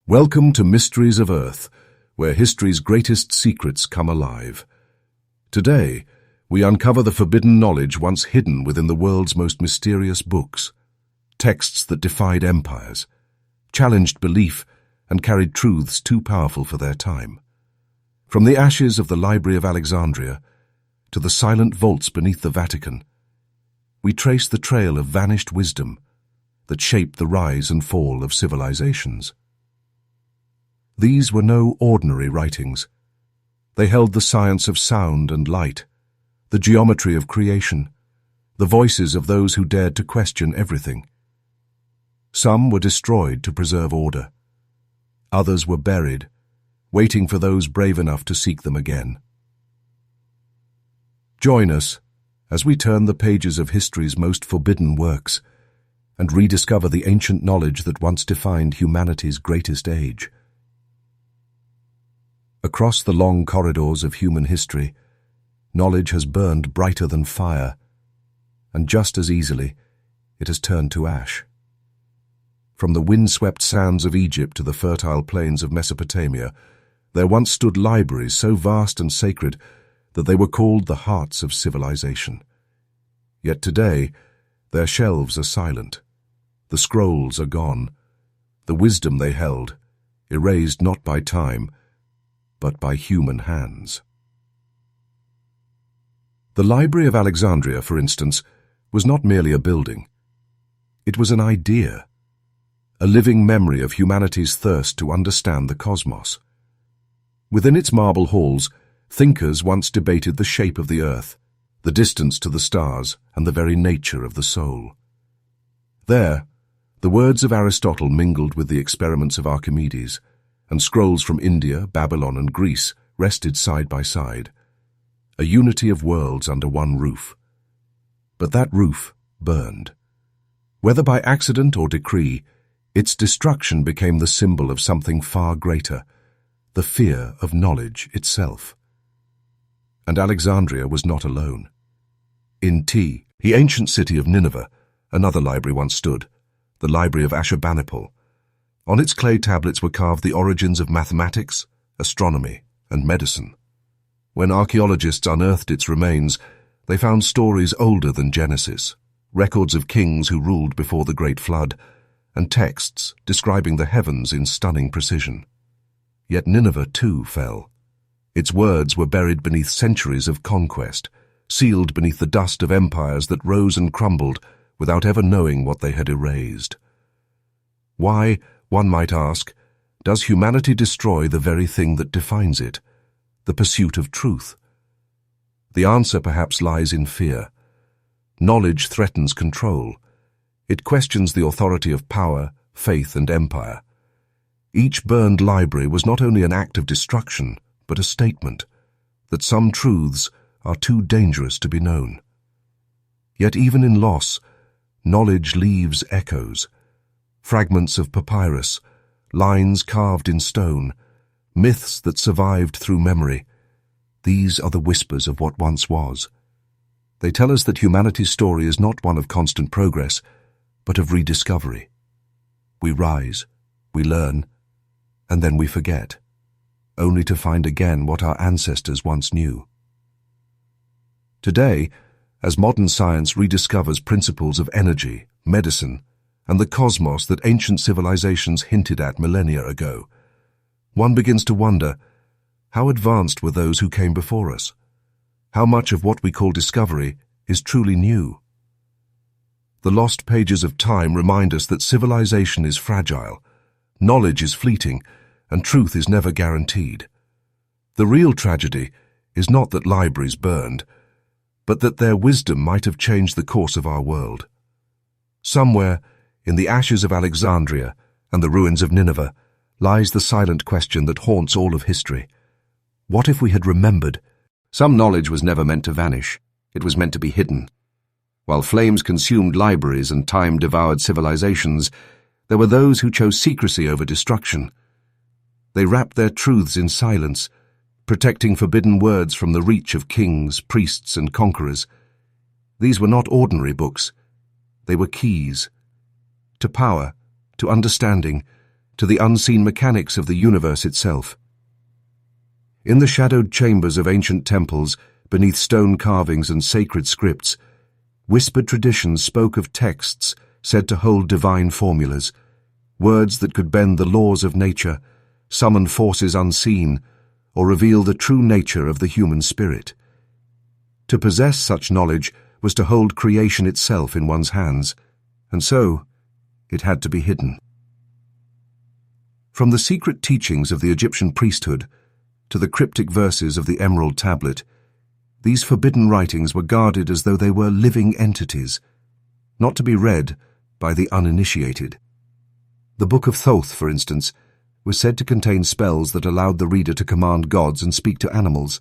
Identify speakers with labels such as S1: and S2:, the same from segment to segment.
S1: Welcome to Mysteries of Earth, where history's greatest secrets come alive. Today, we uncover the forbidden knowledge once hidden within the world's most mysterious books, texts that defied empires, challenged belief, and carried truths too powerful for their time. From the ashes of the Library of Alexandria to the silent vaults beneath the Vatican, we trace the trail of vanished wisdom that shaped the rise and fall of civilizations. These were no ordinary writings. They held the science of sound and light, the geometry of creation, the voices of those who dared to question everything. Some were destroyed to preserve order. Others were buried, waiting for those brave enough to seek them again. Join us as we turn the pages of history's most forbidden works and rediscover the ancient knowledge that once defined humanity's greatest age. Across the long corridors of human history, knowledge has burned brighter than fire, and just as easily, it has turned to ash. From the wind-swept sands of Egypt to the fertile plains of Mesopotamia, there once stood libraries so vast and sacred that they were called the hearts of civilization. Yet today, their shelves are silent. The scrolls are gone. The wisdom they held, erased not by time, but by human hands. The Library of Alexandria, for instance, was not merely a building. It was an idea, a living memory of humanity's thirst to understand the cosmos. Within its marble halls, thinkers once debated the shape of the earth, the distance to the stars, and the very nature of the soul. There, the words of Aristotle mingled with the experiments of Archimedes, and scrolls from India, Babylon, and Greece rested side by side, a unity of worlds under one roof. But that roof burned. Whether by accident or decree, its destruction became the symbol of something far greater, the fear of knowledge itself. And Alexandria was not alone. In the ancient city of Nineveh, another library once stood, the Library of Ashurbanipal. On its clay tablets were carved the origins of mathematics, astronomy, and medicine. When archaeologists unearthed its remains, they found stories older than Genesis, records of kings who ruled before the Great Flood, and texts describing the heavens in stunning precision. Yet Nineveh too fell. Its words were buried beneath centuries of conquest, sealed beneath the dust of empires that rose and crumbled without ever knowing what they had erased. Why, one might ask, does humanity destroy the very thing that defines it, the pursuit of truth? The answer perhaps lies in fear. Knowledge threatens control. It questions the authority of power, faith, and empire. Each burned library was not only an act of destruction, but a statement that some truths are too dangerous to be known. Yet even in loss, knowledge leaves echoes. Fragments of papyrus, lines carved in stone, myths that survived through memory. These are the whispers of what once was. They tell us that humanity's story is not one of constant progress, but of rediscovery. We rise, we learn, and then we forget, only to find again what our ancestors once knew. Today, as modern science rediscovers principles of energy, medicine, and the cosmos that ancient civilizations hinted at millennia ago, one begins to wonder, how advanced were those who came before us? How much of what we call discovery is truly new? The lost pages of time remind us that civilization is fragile, knowledge is fleeting, and truth is never guaranteed. The real tragedy is not that libraries burned, but that their wisdom might have changed the course of our world. Somewhere, in the ashes of Alexandria and the ruins of Nineveh, lies the silent question that haunts all of history. What if we had remembered? Some knowledge was never meant to vanish. It was meant to be hidden. While flames consumed libraries and time devoured civilizations, there were those who chose secrecy over destruction. They wrapped their truths in silence, protecting forbidden words from the reach of kings, priests, and conquerors. These were not ordinary books. They were keys to power, to understanding, to the unseen mechanics of the universe itself. In the shadowed chambers of ancient temples, beneath stone carvings and sacred scripts, whispered traditions spoke of texts said to hold divine formulas, words that could bend the laws of nature, summon forces unseen, or reveal the true nature of the human spirit. To possess such knowledge was to hold creation itself in one's hands, and so it had to be hidden. From the secret teachings of the Egyptian priesthood to the cryptic verses of the Emerald Tablet, these forbidden writings were guarded as though they were living entities, not to be read by the uninitiated. The Book of Thoth, for instance, was said to contain spells that allowed the reader to command gods and speak to animals.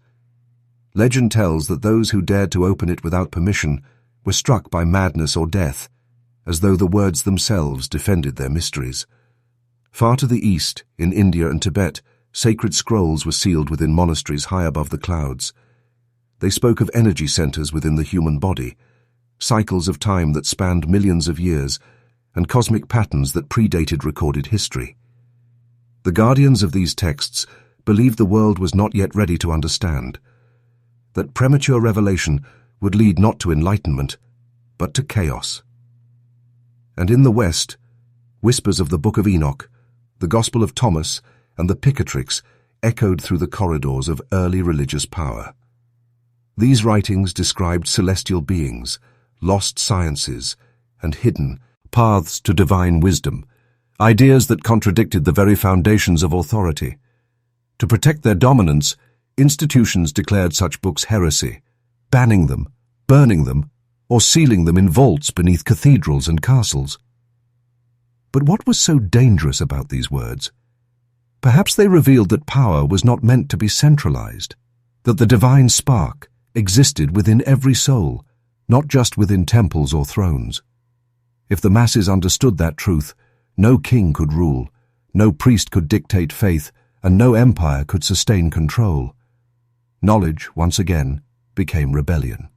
S1: Legend tells that those who dared to open it without permission were struck by madness or death, as though the words themselves defended their mysteries. Far to the east, in India and Tibet, sacred scrolls were sealed within monasteries high above the clouds. They spoke of energy centers within the human body, cycles of time that spanned millions of years, and cosmic patterns that predated recorded history. The guardians of these texts believed the world was not yet ready to understand, that premature revelation would lead not to enlightenment, but to chaos. And in the West, whispers of the Book of Enoch, the Gospel of Thomas, and the Picatrix echoed through the corridors of early religious power. These writings described celestial beings, lost sciences, and hidden paths to divine wisdom, ideas that contradicted the very foundations of authority. To protect their dominance, institutions declared such books heresy, banning them, burning them, or sealing them in vaults beneath cathedrals and castles. But what was so dangerous about these words? Perhaps they revealed that power was not meant to be centralized, that the divine spark existed within every soul, not just within temples or thrones. If the masses understood that truth, no king could rule, no priest could dictate faith, and no empire could sustain control. Knowledge, once again, became rebellion.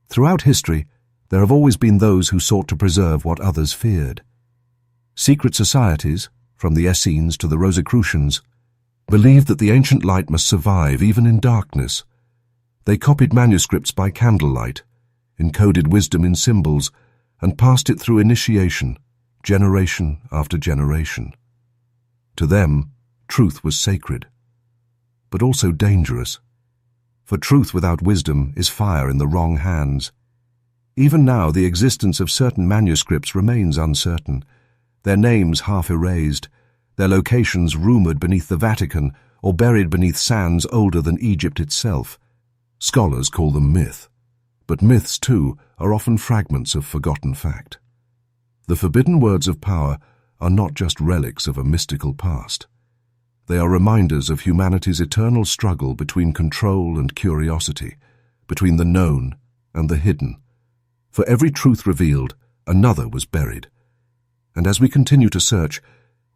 S1: Throughout history, there have always been those who sought to preserve what others feared. Secret societies, from the Essenes to the Rosicrucians, believed that the ancient light must survive even in darkness. They copied manuscripts by candlelight, encoded wisdom in symbols, and passed it through initiation, generation after generation. To them, truth was sacred, but also dangerous. For truth without wisdom is fire in the wrong hands. Even now, the existence of certain manuscripts remains uncertain, their names half erased, their locations rumored beneath the Vatican or buried beneath sands older than Egypt itself. Scholars call them myth, but myths, too, are often fragments of forgotten fact. The forbidden words of power are not just relics of a mystical past. They are reminders of humanity's eternal struggle between control and curiosity, between the known and the hidden. For every truth revealed, another was buried. And as we continue to search,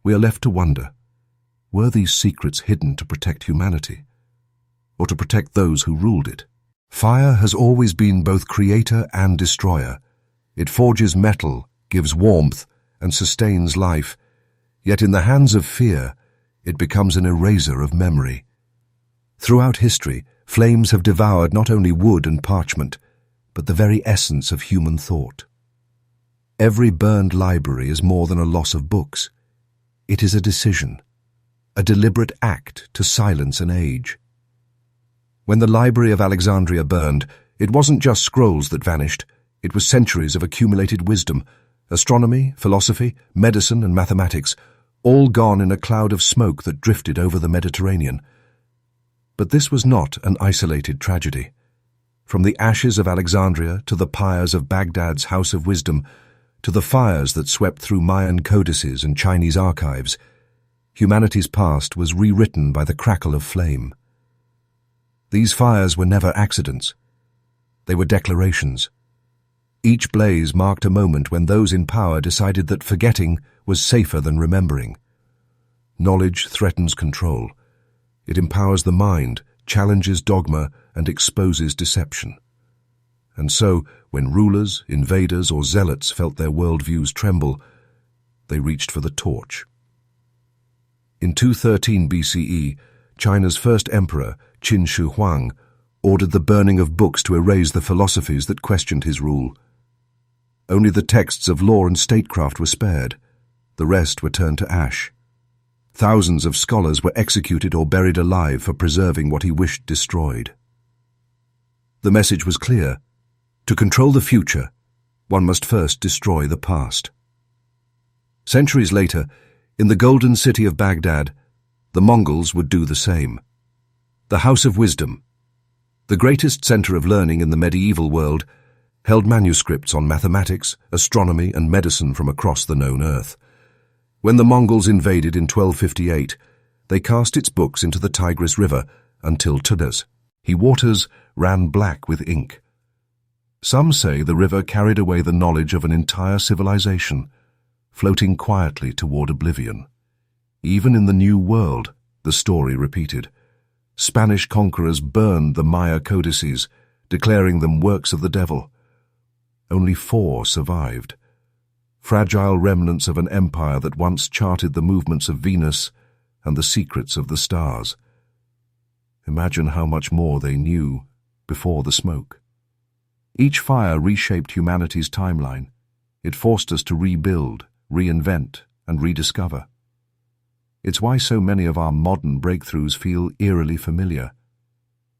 S1: we are left to wonder, were these secrets hidden to protect humanity, or to protect those who ruled it? Fire has always been both creator and destroyer. It forges metal, gives warmth, and sustains life. Yet in the hands of fear, it becomes an eraser of memory. Throughout history, flames have devoured not only wood and parchment, but the very essence of human thought. Every burned library is more than a loss of books. It is a decision, a deliberate act to silence an age. When the Library of Alexandria burned, it wasn't just scrolls that vanished, it was centuries of accumulated wisdom, astronomy, philosophy, medicine, and mathematics, all gone in a cloud of smoke that drifted over the Mediterranean. But this was not an isolated tragedy. From the ashes of Alexandria to the pyres of Baghdad's House of Wisdom, to the fires that swept through Mayan codices and Chinese archives, humanity's past was rewritten by the crackle of flame. These fires were never accidents. They were declarations. Each blaze marked a moment when those in power decided that forgetting was safer than remembering. Knowledge threatens control. It empowers the mind, challenges dogma, and exposes deception. And so, when rulers, invaders, or zealots felt their worldviews tremble, they reached for the torch. In 213 BCE, China's first emperor, Qin Shi Huang, ordered the burning of books to erase the philosophies that questioned his rule. Only the texts of law and statecraft were spared. The rest were turned to ash. Thousands of scholars were executed or buried alive for preserving what he wished destroyed. The message was clear. To control the future, one must first destroy the past. Centuries later, in the golden city of Baghdad, the Mongols would do the same. The House of Wisdom, the greatest center of learning in the medieval world, held manuscripts on mathematics, astronomy, and medicine from across the known earth. When the Mongols invaded in 1258, they cast its books into the Tigris River until Tibet. His waters ran black with ink. Some say the river carried away the knowledge of an entire civilization, floating quietly toward oblivion. Even in the New World, the story repeated. Spanish conquerors burned the Maya codices, declaring them works of the devil. Only 4 survived. Fragile remnants of an empire that once charted the movements of Venus and the secrets of the stars. Imagine how much more they knew before the smoke. Each fire reshaped humanity's timeline. It forced us to rebuild, reinvent, and rediscover. It's why so many of our modern breakthroughs feel eerily familiar,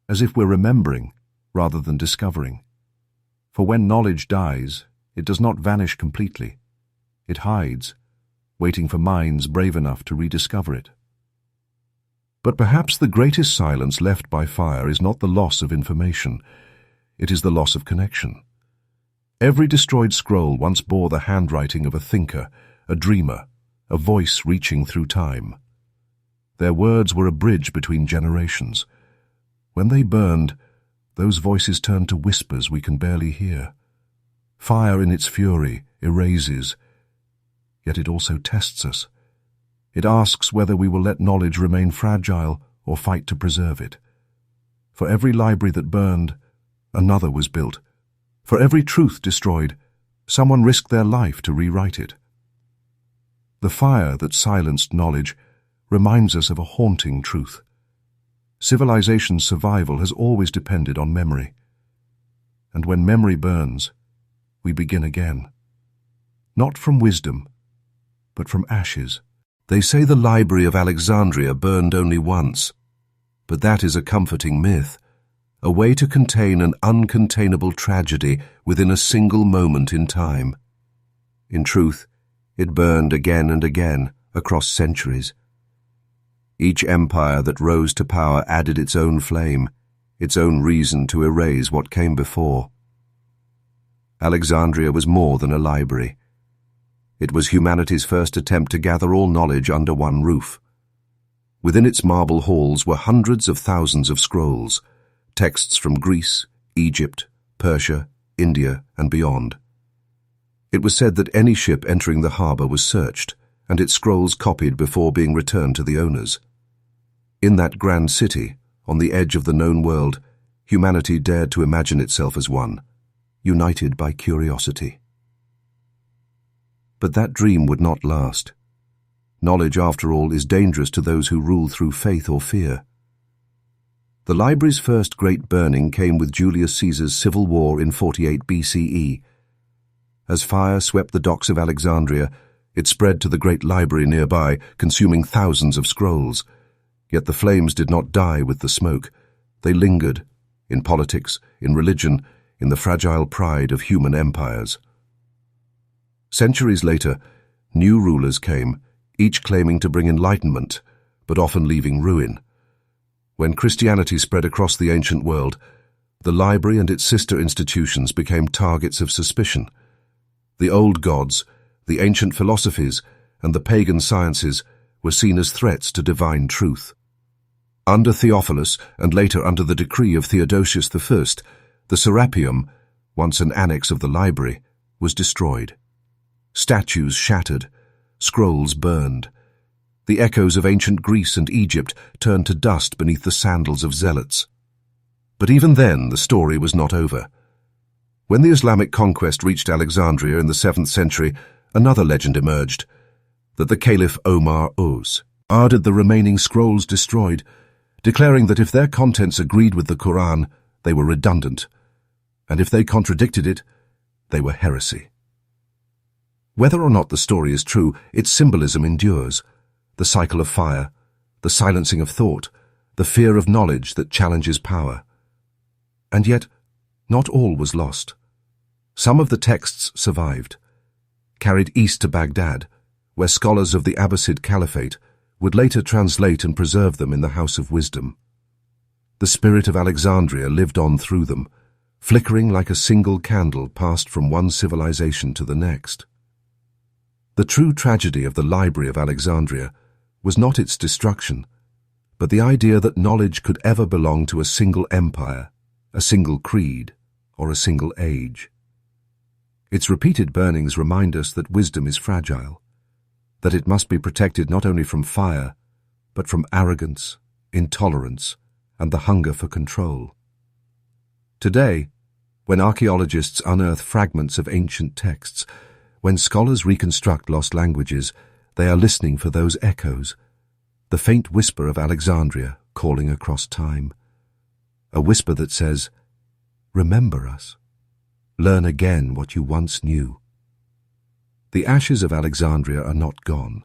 S1: as if we're remembering rather than discovering. For when knowledge dies, it does not vanish completely. It hides, waiting for minds brave enough to rediscover it. But perhaps the greatest silence left by fire is not the loss of information, it is the loss of connection. Every destroyed scroll once bore the handwriting of a thinker, a dreamer, a voice reaching through time. Their words were a bridge between generations. When they burned, those voices turned to whispers we can barely hear. Fire in its fury erases, yet it also tests us. It asks whether we will let knowledge remain fragile or fight to preserve it. For every library that burned, another was built. For every truth destroyed, someone risked their life to rewrite it. The fire that silenced knowledge reminds us of a haunting truth. Civilization's survival has always depended on memory. And when memory burns, we begin again. Not from wisdom, but from ashes. They say the Library of Alexandria burned only once, but that is a comforting myth, a way to contain an uncontainable tragedy within a single moment in time. In truth, it burned again and again across centuries. Each empire that rose to power added its own flame, its own reason to erase what came before. Alexandria was more than a library. It was humanity's first attempt to gather all knowledge under one roof. Within its marble halls were hundreds of thousands of scrolls, texts from Greece, Egypt, Persia, India, and beyond. It was said that any ship entering the harbor was searched, and its scrolls copied before being returned to the owners. In that grand city, on the edge of the known world, humanity dared to imagine itself as one, united by curiosity. But that dream would not last. Knowledge, after all, is dangerous to those who rule through faith or fear. The library's first great burning came with Julius Caesar's civil war in 48 BCE. As fire swept the docks of Alexandria, it spread to the great library nearby, consuming thousands of scrolls. Yet the flames did not die with the smoke. They lingered, in politics, in religion, in the fragile pride of human empires. Centuries later, new rulers came, each claiming to bring enlightenment, but often leaving ruin. When Christianity spread across the ancient world, the library and its sister institutions became targets of suspicion. The old gods, the ancient philosophies, and the pagan sciences were seen as threats to divine truth. Under Theophilus, and later under the decree of Theodosius I, the Serapeum, once an annex of the library, was destroyed. Statues shattered, scrolls burned. The echoes of ancient Greece and Egypt turned to dust beneath the sandals of zealots. But even then, the story was not over. When the Islamic conquest reached Alexandria in the 7th century, another legend emerged. that the Caliph Omar Oz ordered the remaining scrolls destroyed, declaring that if their contents agreed with the Quran, they were redundant, and if they contradicted it, they were heresy. Whether or not the story is true, its symbolism endures: the cycle of fire, the silencing of thought, the fear of knowledge that challenges power. And yet, not all was lost. Some of the texts survived, carried east to Baghdad, where scholars of the Abbasid Caliphate would later translate and preserve them in the House of Wisdom. The spirit of Alexandria lived on through them, flickering like a single candle passed from one civilization to the next. The true tragedy of the Library of Alexandria was not its destruction, but the idea that knowledge could ever belong to a single empire, a single creed, or a single age. Its repeated burnings remind us that wisdom is fragile, that it must be protected not only from fire, but from arrogance, intolerance, and the hunger for control. Today, when archaeologists unearth fragments of ancient texts, when scholars reconstruct lost languages, they are listening for those echoes, the faint whisper of Alexandria calling across time. A whisper that says, "Remember us. Learn again what you once knew." The ashes of Alexandria are not gone.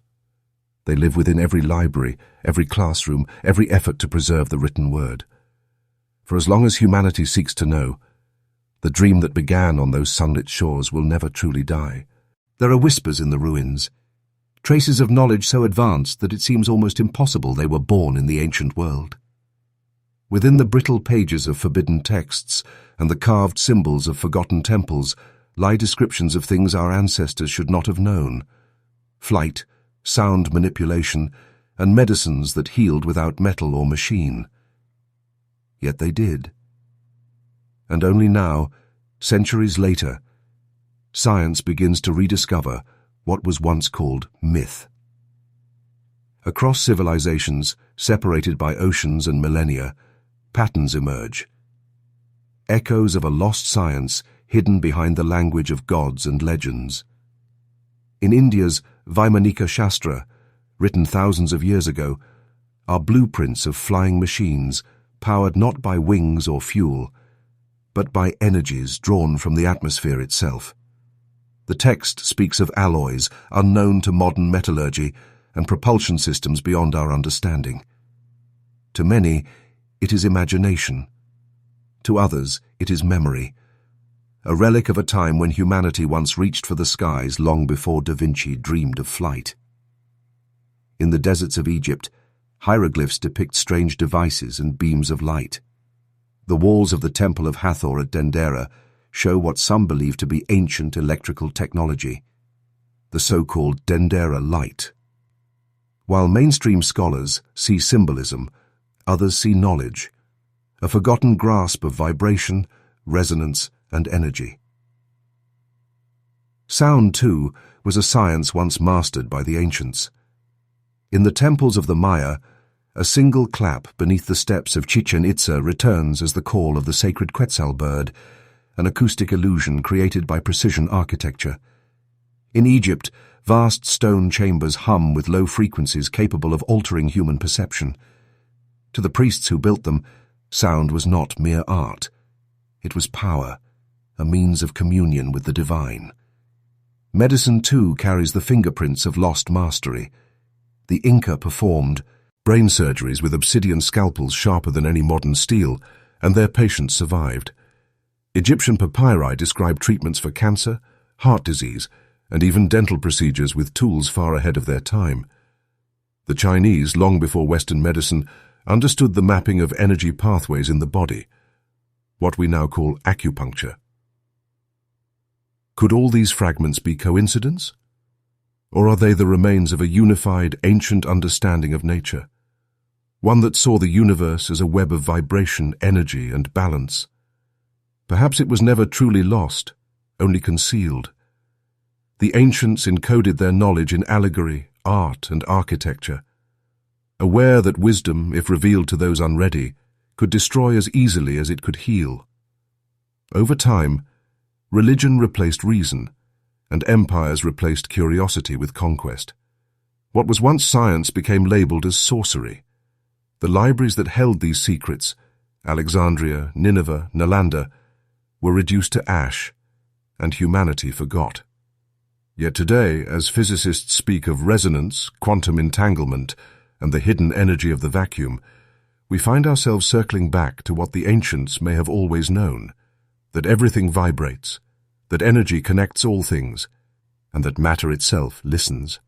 S1: They live within every library, every classroom, every effort to preserve the written word. For as long as humanity seeks to know, the dream that began on those sunlit shores will never truly die. There are whispers in the ruins, traces of knowledge so advanced that it seems almost impossible they were born in the ancient world. Within the brittle pages of forbidden texts and the carved symbols of forgotten temples lie descriptions of things our ancestors should not have known: flight, sound manipulation, and medicines that healed without metal or machine. Yet they did. And only now, centuries later, science begins to rediscover what was once called myth. Across civilizations, separated by oceans and millennia, patterns emerge. Echoes of a lost science hidden behind the language of gods and legends. In India's Vaimanika Shastra, written thousands of years ago, are blueprints of flying machines powered not by wings or fuel, but by energies drawn from the atmosphere itself. The text speaks of alloys unknown to modern metallurgy and propulsion systems beyond our understanding. To many, it is imagination. To others, it is memory, a relic of a time when humanity once reached for the skies long before Da Vinci dreamed of flight. In the deserts of Egypt, hieroglyphs depict strange devices and beams of light. The walls of the Temple of Hathor at Dendera show what some believe to be ancient electrical technology, the so-called Dendera light. While mainstream scholars see symbolism, others see knowledge, a forgotten grasp of vibration, resonance, and energy. Sound, too, was a science once mastered by the ancients. In the temples of the Maya, a single clap beneath the steps of Chichen Itza returns as the call of the sacred Quetzal bird, an acoustic illusion created by precision architecture. In Egypt, vast stone chambers hum with low frequencies capable of altering human perception. To the priests who built them, sound was not mere art. It was power, a means of communion with the divine. Medicine, too, carries the fingerprints of lost mastery. The Inca performed brain surgeries with obsidian scalpels sharper than any modern steel, and their patients survived. Egyptian papyri describe treatments for cancer, heart disease, and even dental procedures with tools far ahead of their time. The Chinese, long before Western medicine, understood the mapping of energy pathways in the body, what we now call acupuncture. Could all these fragments be coincidence? Or are they the remains of a unified, ancient understanding of nature, one that saw the universe as a web of vibration, energy, and balance? Perhaps it was never truly lost, only concealed. The ancients encoded their knowledge in allegory, art, and architecture, aware that wisdom, if revealed to those unready, could destroy as easily as it could heal. Over time, religion replaced reason, and empires replaced curiosity with conquest. What was once science became labeled as sorcery. The libraries that held these secrets, Alexandria, Nineveh, Nalanda, were reduced to ash, and humanity forgot. Yet today, as physicists speak of resonance, quantum entanglement, and the hidden energy of the vacuum, we find ourselves circling back to what the ancients may have always known, that everything vibrates, that energy connects all things, and that matter itself listens.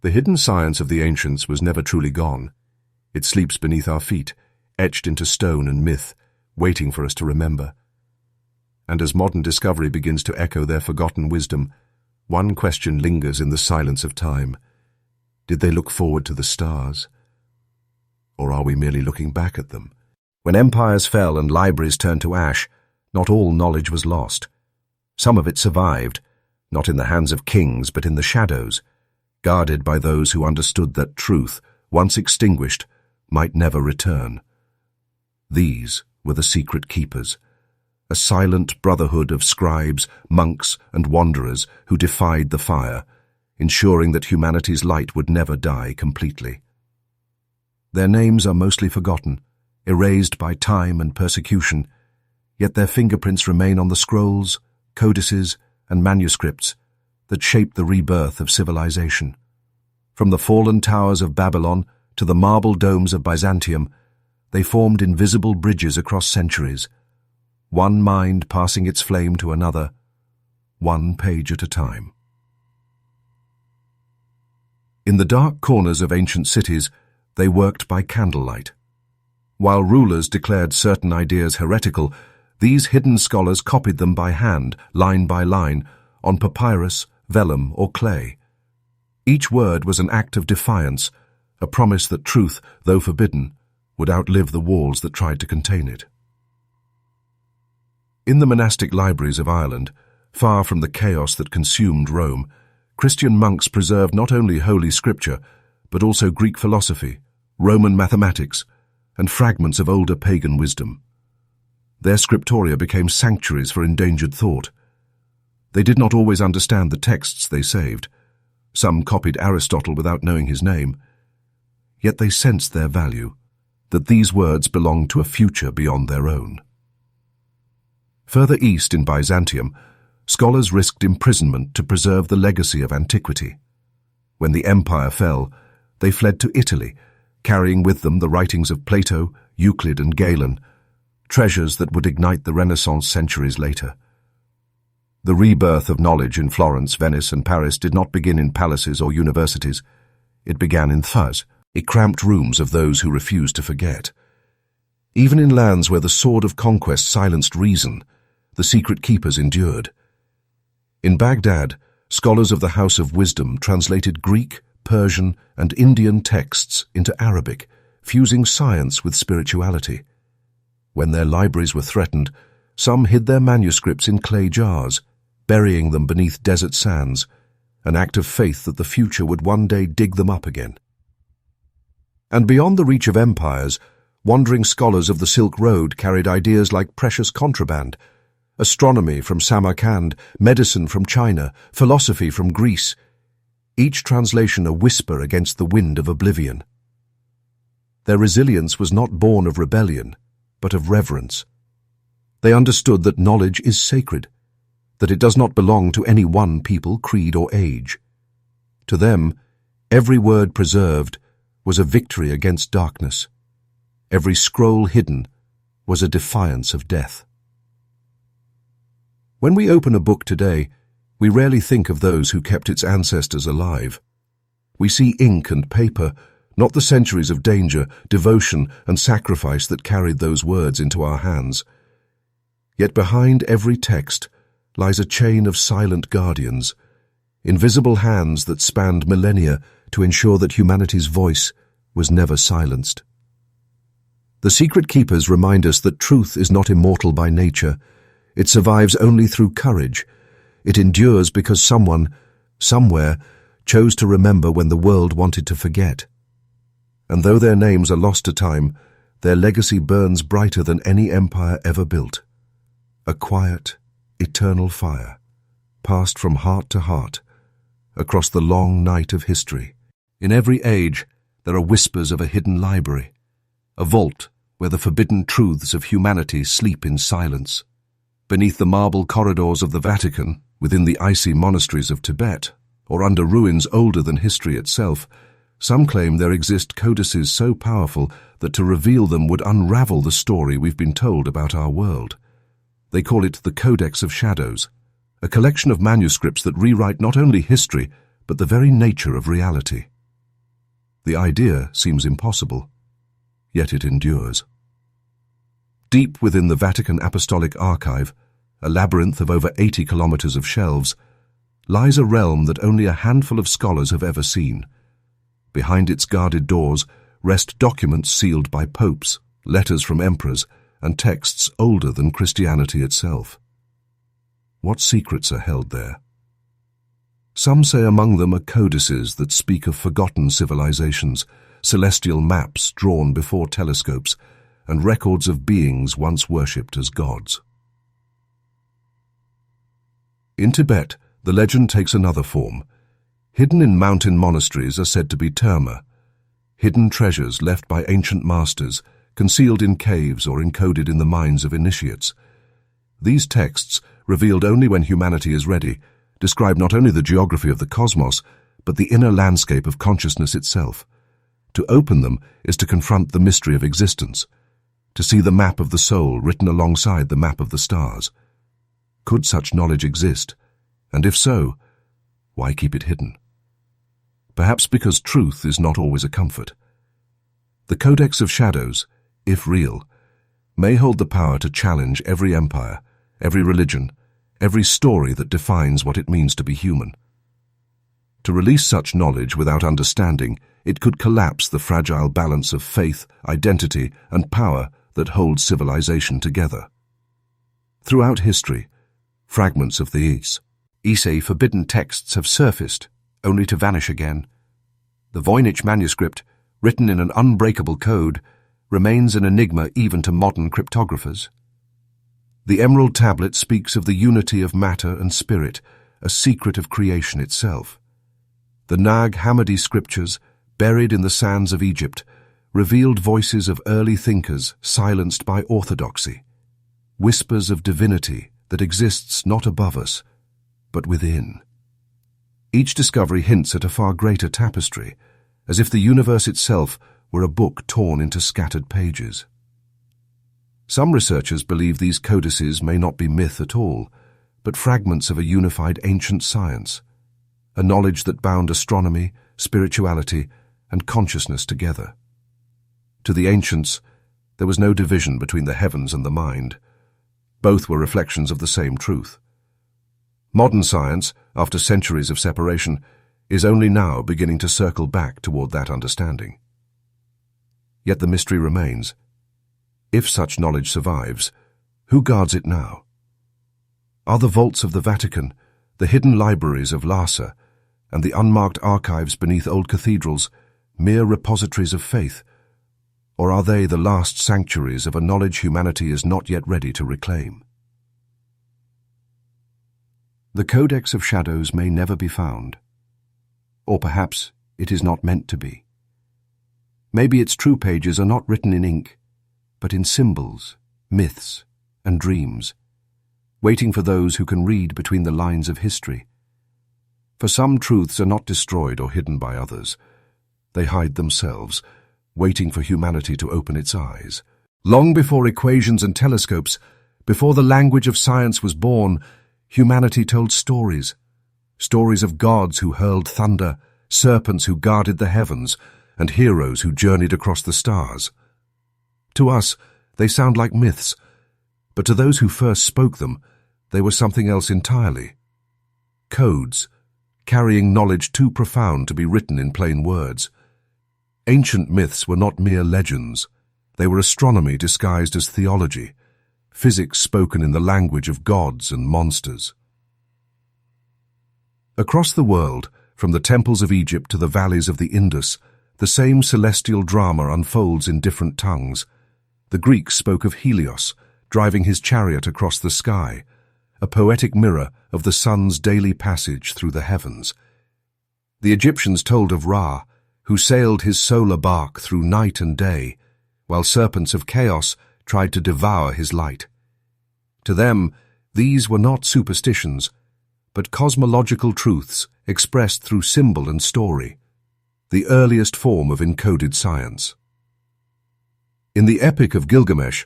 S1: The hidden science of the ancients was never truly gone. It sleeps beneath our feet, etched into stone and myth, waiting for us to remember. And as modern discovery begins to echo their forgotten wisdom, one question lingers in the silence of time. Did they look forward to the stars? Or are we merely looking back at them? When empires fell and libraries turned to ash, not all knowledge was lost. Some of it survived, not in the hands of kings but in the shadows, guarded by those who understood that truth, once extinguished, might never return. These were the secret keepers, a silent brotherhood of scribes, monks, and wanderers who defied the fire, ensuring that humanity's light would never die completely. Their names are mostly forgotten, erased by time and persecution, yet their fingerprints remain on the scrolls, codices, and manuscripts that shaped the rebirth of civilization. From the fallen towers of Babylon to the marble domes of Byzantium, they formed invisible bridges across centuries, one mind passing its flame to another, one page at a time. In the dark corners of ancient cities, they worked by candlelight. While rulers declared certain ideas heretical, these hidden scholars copied them by hand, line by line, on papyrus, vellum, or clay. Each word was an act of defiance, a promise that truth, though forbidden, would outlive the walls that tried to contain it. In the monastic libraries of Ireland, far from the chaos that consumed Rome, Christian monks preserved not only Holy Scripture, but also Greek philosophy, Roman mathematics, and fragments of older pagan wisdom. Their scriptoria became sanctuaries for endangered thought. They did not always understand the texts they saved. Some copied Aristotle without knowing his name. Yet they sensed their value, that these words belonged to a future beyond their own. Further east in Byzantium, scholars risked imprisonment to preserve the legacy of antiquity. When the empire fell, they fled to Italy, carrying with them the writings of Plato, Euclid, and Galen, treasures that would ignite the Renaissance centuries later. The rebirth of knowledge in Florence, Venice, and Paris did not begin in palaces or universities. It began in thus, cramped rooms of those who refused to forget. Even in lands where the sword of conquest silenced reason, the secret keepers endured. In Baghdad, scholars of the House of Wisdom translated Greek, Persian, and Indian texts into Arabic, fusing science with spirituality. When their libraries were threatened, some hid their manuscripts in clay jars, burying them beneath desert sands, an act of faith that the future would one day dig them up again. And beyond the reach of empires, wandering scholars of the Silk Road carried ideas like precious contraband, astronomy from Samarkand, medicine from China, philosophy from Greece, each translation a whisper against the wind of oblivion. Their resilience was not born of rebellion, but of reverence. They understood that knowledge is sacred, that it does not belong to any one people, creed, or age. To them, every word preserved was a victory against darkness. Every scroll hidden was a defiance of death. When we open a book today, we rarely think of those who kept its ancestors alive. We see ink and paper, not the centuries of danger, devotion, and sacrifice that carried those words into our hands. Yet behind every text lies a chain of silent guardians, invisible hands that spanned millennia to ensure that humanity's voice was never silenced. The secret keepers remind us that truth is not immortal by nature. It survives only through courage. It endures because someone, somewhere, chose to remember when the world wanted to forget. And though their names are lost to time, their legacy burns brighter than any empire ever built. A quiet, eternal fire, passed from heart to heart, across the long night of history. In every age, there are whispers of a hidden library, a vault where the forbidden truths of humanity sleep in silence. Beneath the marble corridors of the Vatican, within the icy monasteries of Tibet, or under ruins older than history itself, some claim there exist codices so powerful that to reveal them would unravel the story we've been told about our world. They call it the Codex of Shadows, a collection of manuscripts that rewrite not only history, but the very nature of reality. The idea seems impossible, yet it endures. Deep within the Vatican Apostolic Archive, a labyrinth of over 80 kilometers of shelves, lies a realm that only a handful of scholars have ever seen. Behind its guarded doors rest documents sealed by popes, letters from emperors, and texts older than Christianity itself. What secrets are held there? Some say among them are codices that speak of forgotten civilizations, celestial maps drawn before telescopes, and records of beings once worshipped as gods. In Tibet, the legend takes another form. Hidden in mountain monasteries are said to be terma, hidden treasures left by ancient masters, concealed in caves or encoded in the minds of initiates. These texts, revealed only when humanity is ready, describe not only the geography of the cosmos, but the inner landscape of consciousness itself. To open them is to confront the mystery of existence, to see the map of the soul written alongside the map of the stars. Could such knowledge exist? And if so, why keep it hidden? Perhaps because truth is not always a comfort. The Codex of Shadows, if real, may hold the power to challenge every empire, every religion, every story that defines what it means to be human. To release such knowledge without understanding, it could collapse the fragile balance of faith, identity, and power that holds civilization together. Throughout history, fragments of the Ise forbidden texts have surfaced, only to vanish again. The Voynich manuscript, written in an unbreakable code, remains an enigma even to modern cryptographers. The Emerald Tablet speaks of the unity of matter and spirit, a secret of creation itself. The Nag Hammadi scriptures, buried in the sands of Egypt, revealed voices of early thinkers silenced by orthodoxy, whispers of divinity that exists not above us, but within. Each discovery hints at a far greater tapestry, as if the universe itself were a book torn into scattered pages. Some researchers believe these codices may not be myth at all, but fragments of a unified ancient science, a knowledge that bound astronomy, spirituality, and consciousness together. To the ancients, there was no division between the heavens and the mind. Both were reflections of the same truth. Modern science, after centuries of separation, is only now beginning to circle back toward that understanding. Yet the mystery remains. If such knowledge survives, who guards it now? Are the vaults of the Vatican, the hidden libraries of Lhasa, and the unmarked archives beneath old cathedrals mere repositories of faith, or are they the last sanctuaries of a knowledge humanity is not yet ready to reclaim? The Codex of Shadows may never be found, or perhaps it is not meant to be. Maybe its true pages are not written in ink, but in symbols, myths, and dreams, waiting for those who can read between the lines of history. For some truths are not destroyed or hidden by others. They hide themselves, waiting for humanity to open its eyes. Long before equations and telescopes, before the language of science was born, humanity told stories. Stories of gods who hurled thunder, serpents who guarded the heavens, and heroes who journeyed across the stars. To us, they sound like myths, but to those who first spoke them, they were something else entirely. Codes, carrying knowledge too profound to be written in plain words. Ancient myths were not mere legends. They were astronomy disguised as theology, physics spoken in the language of gods and monsters. Across the world, from the temples of Egypt to the valleys of the Indus, the same celestial drama unfolds in different tongues. The Greeks spoke of Helios, driving his chariot across the sky, a poetic mirror of the sun's daily passage through the heavens. The Egyptians told of Ra, who sailed his solar bark through night and day, while serpents of chaos tried to devour his light. To them, these were not superstitions, but cosmological truths expressed through symbol and story, the earliest form of encoded science. In the Epic of Gilgamesh,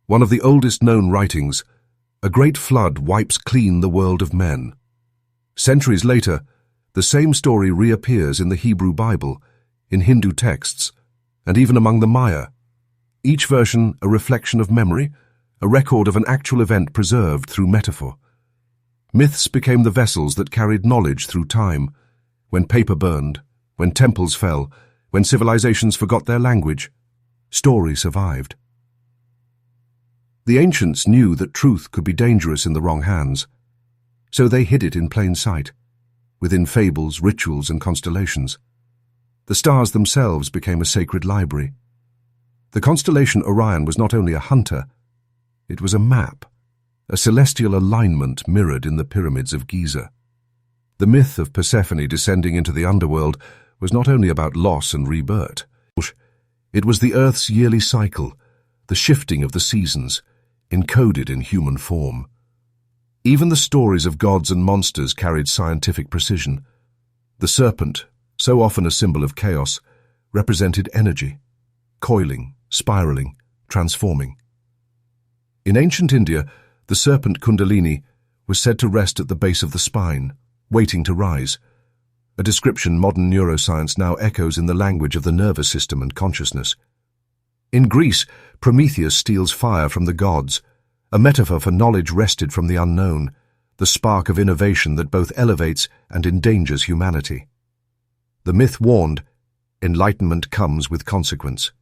S1: one of the oldest known writings, a great flood wipes clean the world of men. Centuries later, the same story reappears in the Hebrew Bible, in Hindu texts, and even among the Maya. Each version a reflection of memory, a record of an actual event preserved through metaphor. Myths became the vessels that carried knowledge through time. When paper burned, when temples fell, when civilizations forgot their language, story survived. The ancients knew that truth could be dangerous in the wrong hands, so they hid it in plain sight, within fables, rituals, and constellations. The stars themselves became a sacred library. The constellation Orion was not only a hunter, it was a map, a celestial alignment mirrored in the pyramids of Giza. The myth of Persephone descending into the underworld was not only about loss and rebirth. It was the Earth's yearly cycle, the shifting of the seasons, encoded in human form. Even the stories of gods and monsters carried scientific precision. The serpent, so often a symbol of chaos, represented energy, coiling, spiraling, transforming. In ancient India, the serpent Kundalini was said to rest at the base of the spine, waiting to rise, a description modern neuroscience now echoes in the language of the nervous system and consciousness. In Greece, Prometheus steals fire from the gods, a metaphor for knowledge wrested from the unknown, the spark of innovation that both elevates and endangers humanity. The myth warned, enlightenment comes with consequence.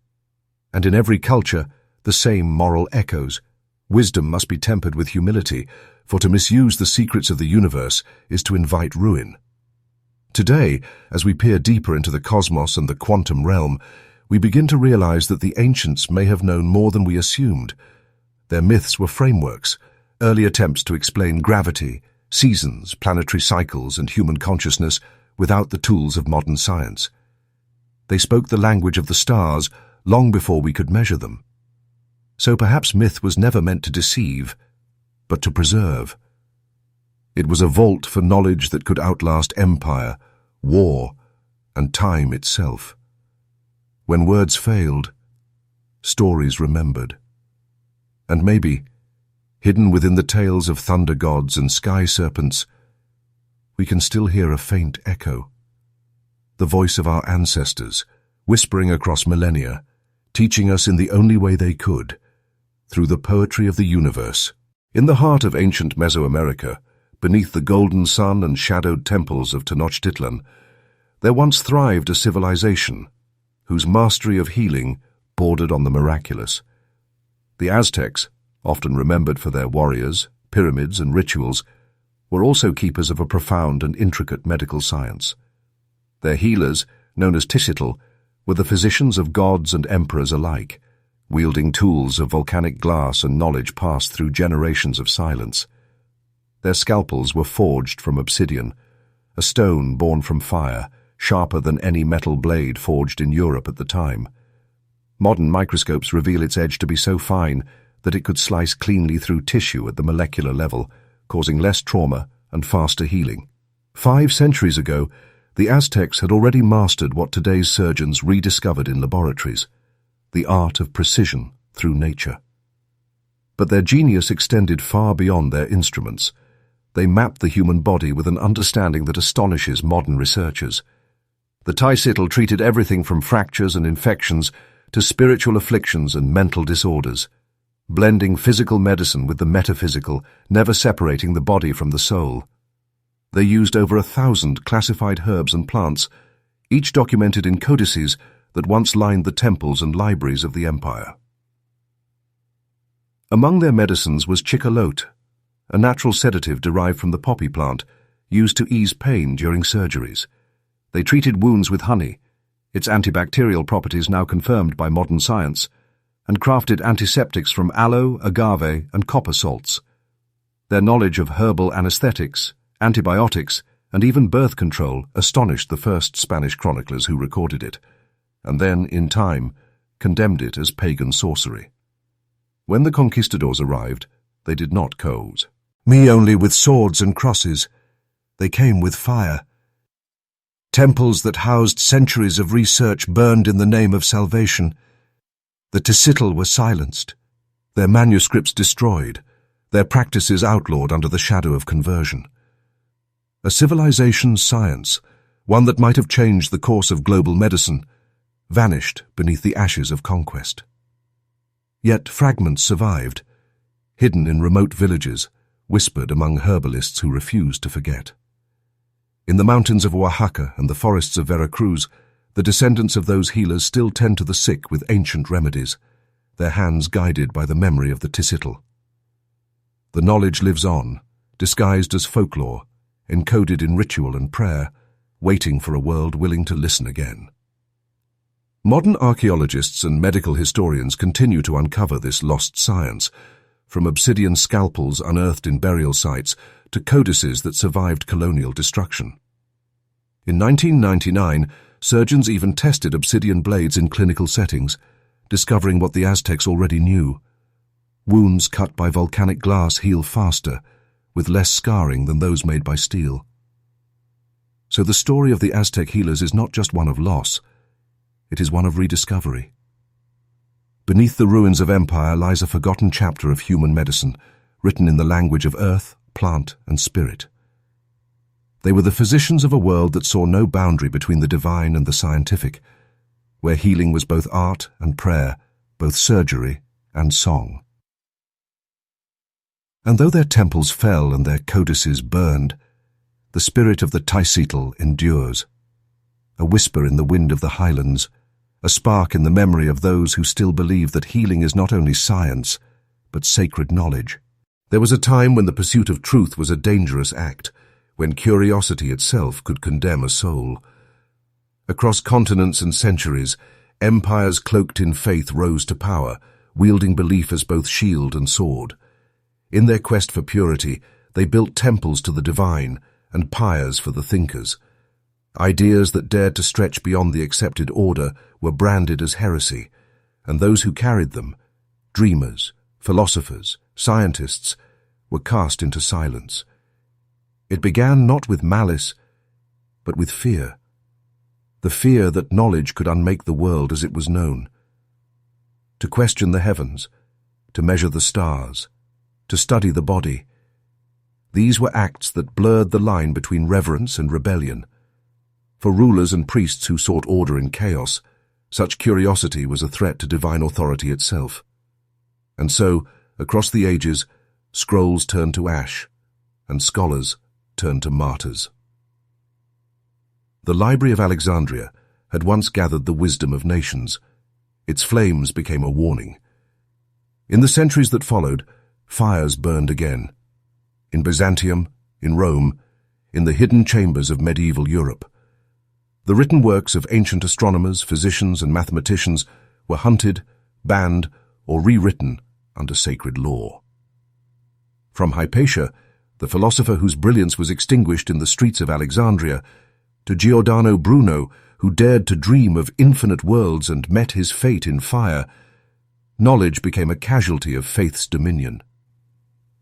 S1: And in every culture, the same moral echoes. Wisdom must be tempered with humility, for to misuse the secrets of the universe is to invite ruin. Today, as we peer deeper into the cosmos and the quantum realm, we begin to realize that the ancients may have known more than we assumed. Their myths were frameworks, early attempts to explain gravity, seasons, planetary cycles, and human consciousness without the tools of modern science. They spoke the language of the stars long before we could measure them. So perhaps myth was never meant to deceive, but to preserve. It was a vault for knowledge that could outlast empire, war, and time itself. When words failed, stories remembered. And maybe, hidden within the tales of thunder gods and sky serpents, we can still hear a faint echo. The voice of our ancestors, whispering across millennia, teaching us in the only way they could, through the poetry of the universe. In the heart of ancient Mesoamerica, beneath the golden sun and shadowed temples of Tenochtitlan, there once thrived a civilization whose mastery of healing bordered on the miraculous. The Aztecs, often remembered for their warriors, pyramids, and rituals, were also keepers of a profound and intricate medical science. Their healers, known as Tishitl, were the physicians of gods and emperors alike, wielding tools of volcanic glass and knowledge passed through generations of silence. Their scalpels were forged from obsidian, a stone born from fire, sharper than any metal blade forged in Europe at the time. Modern microscopes reveal its edge to be so fine that it could slice cleanly through tissue at the molecular level, causing less trauma and faster healing. 5 centuries ago, the Aztecs had already mastered what today's surgeons rediscovered in laboratories, the art of precision through nature. But their genius extended far beyond their instruments. They mapped the human body with an understanding that astonishes modern researchers. The Tishitl treated everything from fractures and infections to spiritual afflictions and mental disorders, blending physical medicine with the metaphysical, never separating the body from the soul. They used over 1,000 classified herbs and plants, each documented in codices that once lined the temples and libraries of the empire. Among their medicines was chicolote, a natural sedative derived from the poppy plant, used to ease pain during surgeries. They treated wounds with honey, its antibacterial properties now confirmed by modern science, and crafted antiseptics from aloe, agave, and copper salts. Their knowledge of herbal anesthetics, antibiotics, and even birth control astonished the first Spanish chroniclers who recorded it, and then, in time, condemned it as pagan sorcery. When the conquistadors arrived, they did not coze. "Me only with swords and crosses. They came with fire. Temples that housed centuries of research burned in the name of salvation. The Tisitl were silenced, their manuscripts destroyed, their practices outlawed under the shadow of conversion. A civilization's science, one that might have changed the course of global medicine, vanished beneath the ashes of conquest. Yet fragments survived, hidden in remote villages, whispered among herbalists who refused to forget. In the mountains of Oaxaca and the forests of Veracruz, the descendants of those healers still tend to the sick with ancient remedies, their hands guided by the memory of the Tisitl. The knowledge lives on, disguised as folklore, encoded in ritual and prayer, waiting for a world willing to listen again. Modern archaeologists and medical historians continue to uncover this lost science, from obsidian scalpels unearthed in burial sites to codices that survived colonial destruction. In 1999, surgeons even tested obsidian blades in clinical settings, discovering what the Aztecs already knew. Wounds cut by volcanic glass heal faster, with less scarring than those made by steel. So the story of the Aztec healers is not just one of loss, it is one of rediscovery. Beneath the ruins of empire lies a forgotten chapter of human medicine, written in the language of earth, plant, and spirit. They were the physicians of a world that saw no boundary between the divine and the scientific, where healing was both art and prayer, both surgery and song. And though their temples fell and their codices burned, the spirit of the Tisitl endures, a whisper in the wind of the highlands, a spark in the memory of those who still believe that healing is not only science, but sacred knowledge. There was a time when the pursuit of truth was a dangerous act, when curiosity itself could condemn a soul. Across continents and centuries, empires cloaked in faith rose to power, wielding belief as both shield and sword. In their quest for purity, they built temples to the divine and pyres for the thinkers. Ideas that dared to stretch beyond the accepted order were branded as heresy, and those who carried them, dreamers, philosophers, scientists, were cast into silence. It began not with malice, but with fear. The fear that knowledge could unmake the world as it was known. To question the heavens, to measure the stars, to study the body. These were acts that blurred the line between reverence and rebellion. For rulers and priests who sought order in chaos, such curiosity was a threat to divine authority itself. And so, across the ages, scrolls turned to ash, and scholars turned to martyrs. The Library of Alexandria had once gathered the wisdom of nations. Its flames became a warning. In the centuries that followed, fires burned again. In Byzantium, in Rome, in the hidden chambers of medieval Europe. The written works of ancient astronomers, physicians, and mathematicians were hunted, banned, or rewritten under sacred law. From Hypatia, the philosopher whose brilliance was extinguished in the streets of Alexandria, to Giordano Bruno, who dared to dream of infinite worlds and met his fate in fire, knowledge became a casualty of faith's dominion.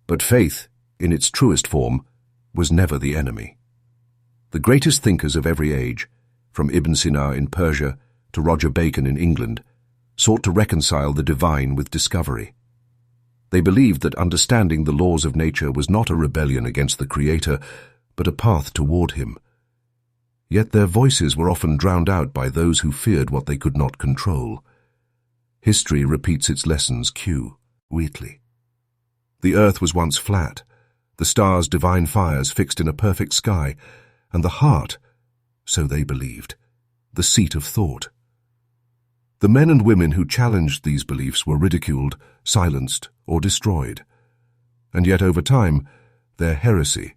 S1: But faith, in its truest form, was never the enemy. The greatest thinkers of every age, from Ibn Sina in Persia to Roger Bacon in England, sought to reconcile the divine with discovery. They believed that understanding the laws of nature was not a rebellion against the Creator, but a path toward Him. Yet their voices were often drowned out by those who feared what they could not control. History repeats its lessons Wheatley. The earth was once flat, the stars divine fires fixed in a perfect sky, and the heart, so they believed, the seat of thought. The men and women who challenged these beliefs were ridiculed, silenced, or destroyed. And yet over time, their heresy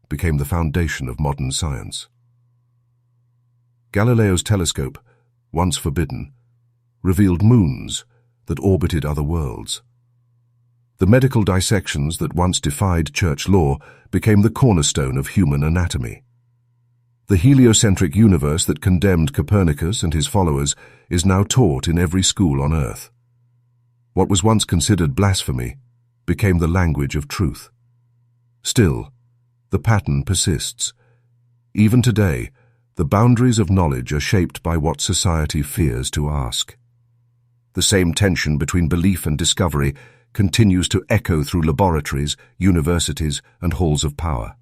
S1: became the foundation of modern science. Galileo's telescope, once forbidden, revealed moons that orbited other worlds. The medical dissections that once defied church law became the cornerstone of human anatomy. The heliocentric universe that condemned Copernicus and his followers is now taught in every school on Earth. What was once considered blasphemy became the language of truth. Still, the pattern persists. Even today, the boundaries of knowledge are shaped by what society fears to ask. The same tension between belief and discovery continues to echo through laboratories, universities, and halls of power.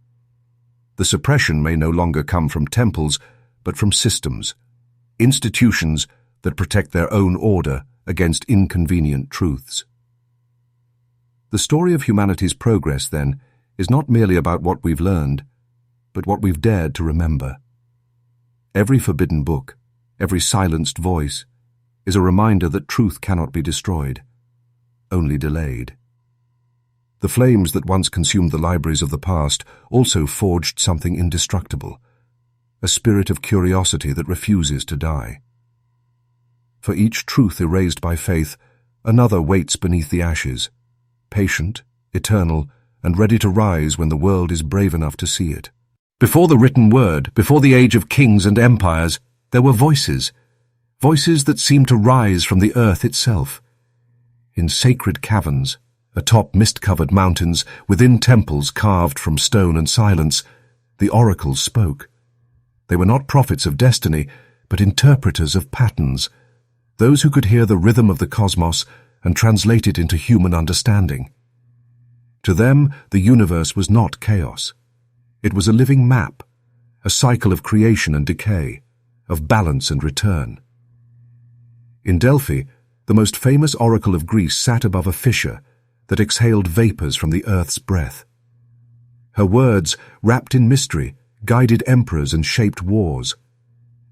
S1: The suppression may no longer come from temples, but from systems, institutions that protect their own order against inconvenient truths. The story of humanity's progress, then, is not merely about what we've learned, but what we've dared to remember. Every forbidden book, every silenced voice, is a reminder that truth cannot be destroyed, only delayed. The flames that once consumed the libraries of the past also forged something indestructible, a spirit of curiosity that refuses to die. For each truth erased by faith, another waits beneath the ashes, patient, eternal, and ready to rise when the world is brave enough to see it. Before the written word, before the age of kings and empires, there were voices that seemed to rise from the earth itself. In sacred caverns, atop mist-covered mountains, within temples carved from stone and silence, the oracles spoke. They were not prophets of destiny, but interpreters of patterns, those who could hear the rhythm of the cosmos and translate it into human understanding. To them, the universe was not chaos. It was a living map, a cycle of creation and decay, of balance and return. In Delphi, the most famous oracle of Greece sat above a fissure that exhaled vapors from the earth's breath. Her words, wrapped in mystery, guided emperors and shaped wars.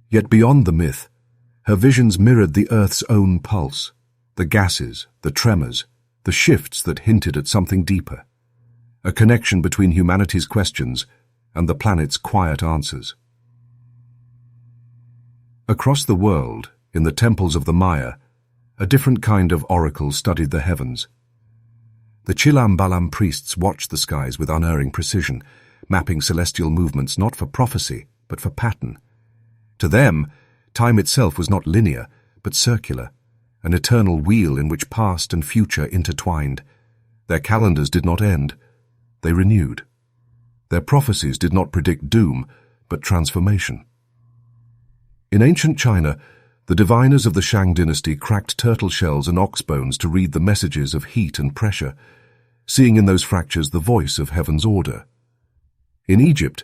S1: Yet beyond the myth, her visions mirrored the earth's own pulse, the gases, the tremors, the shifts that hinted at something deeper, a connection between humanity's questions and the planet's quiet answers. Across the world, in the temples of the Maya, a different kind of oracle studied the heavens. The Chilam Balam priests watched the skies with unerring precision, mapping celestial movements not for prophecy, but for pattern. To them, time itself was not linear, but circular, an eternal wheel in which past and future intertwined. Their calendars did not end, they renewed. Their prophecies did not predict doom, but transformation. In ancient China, the diviners of the Shang dynasty cracked turtle shells and ox bones to read the messages of heat and pressure, seeing in those fractures the voice of heaven's order. In Egypt,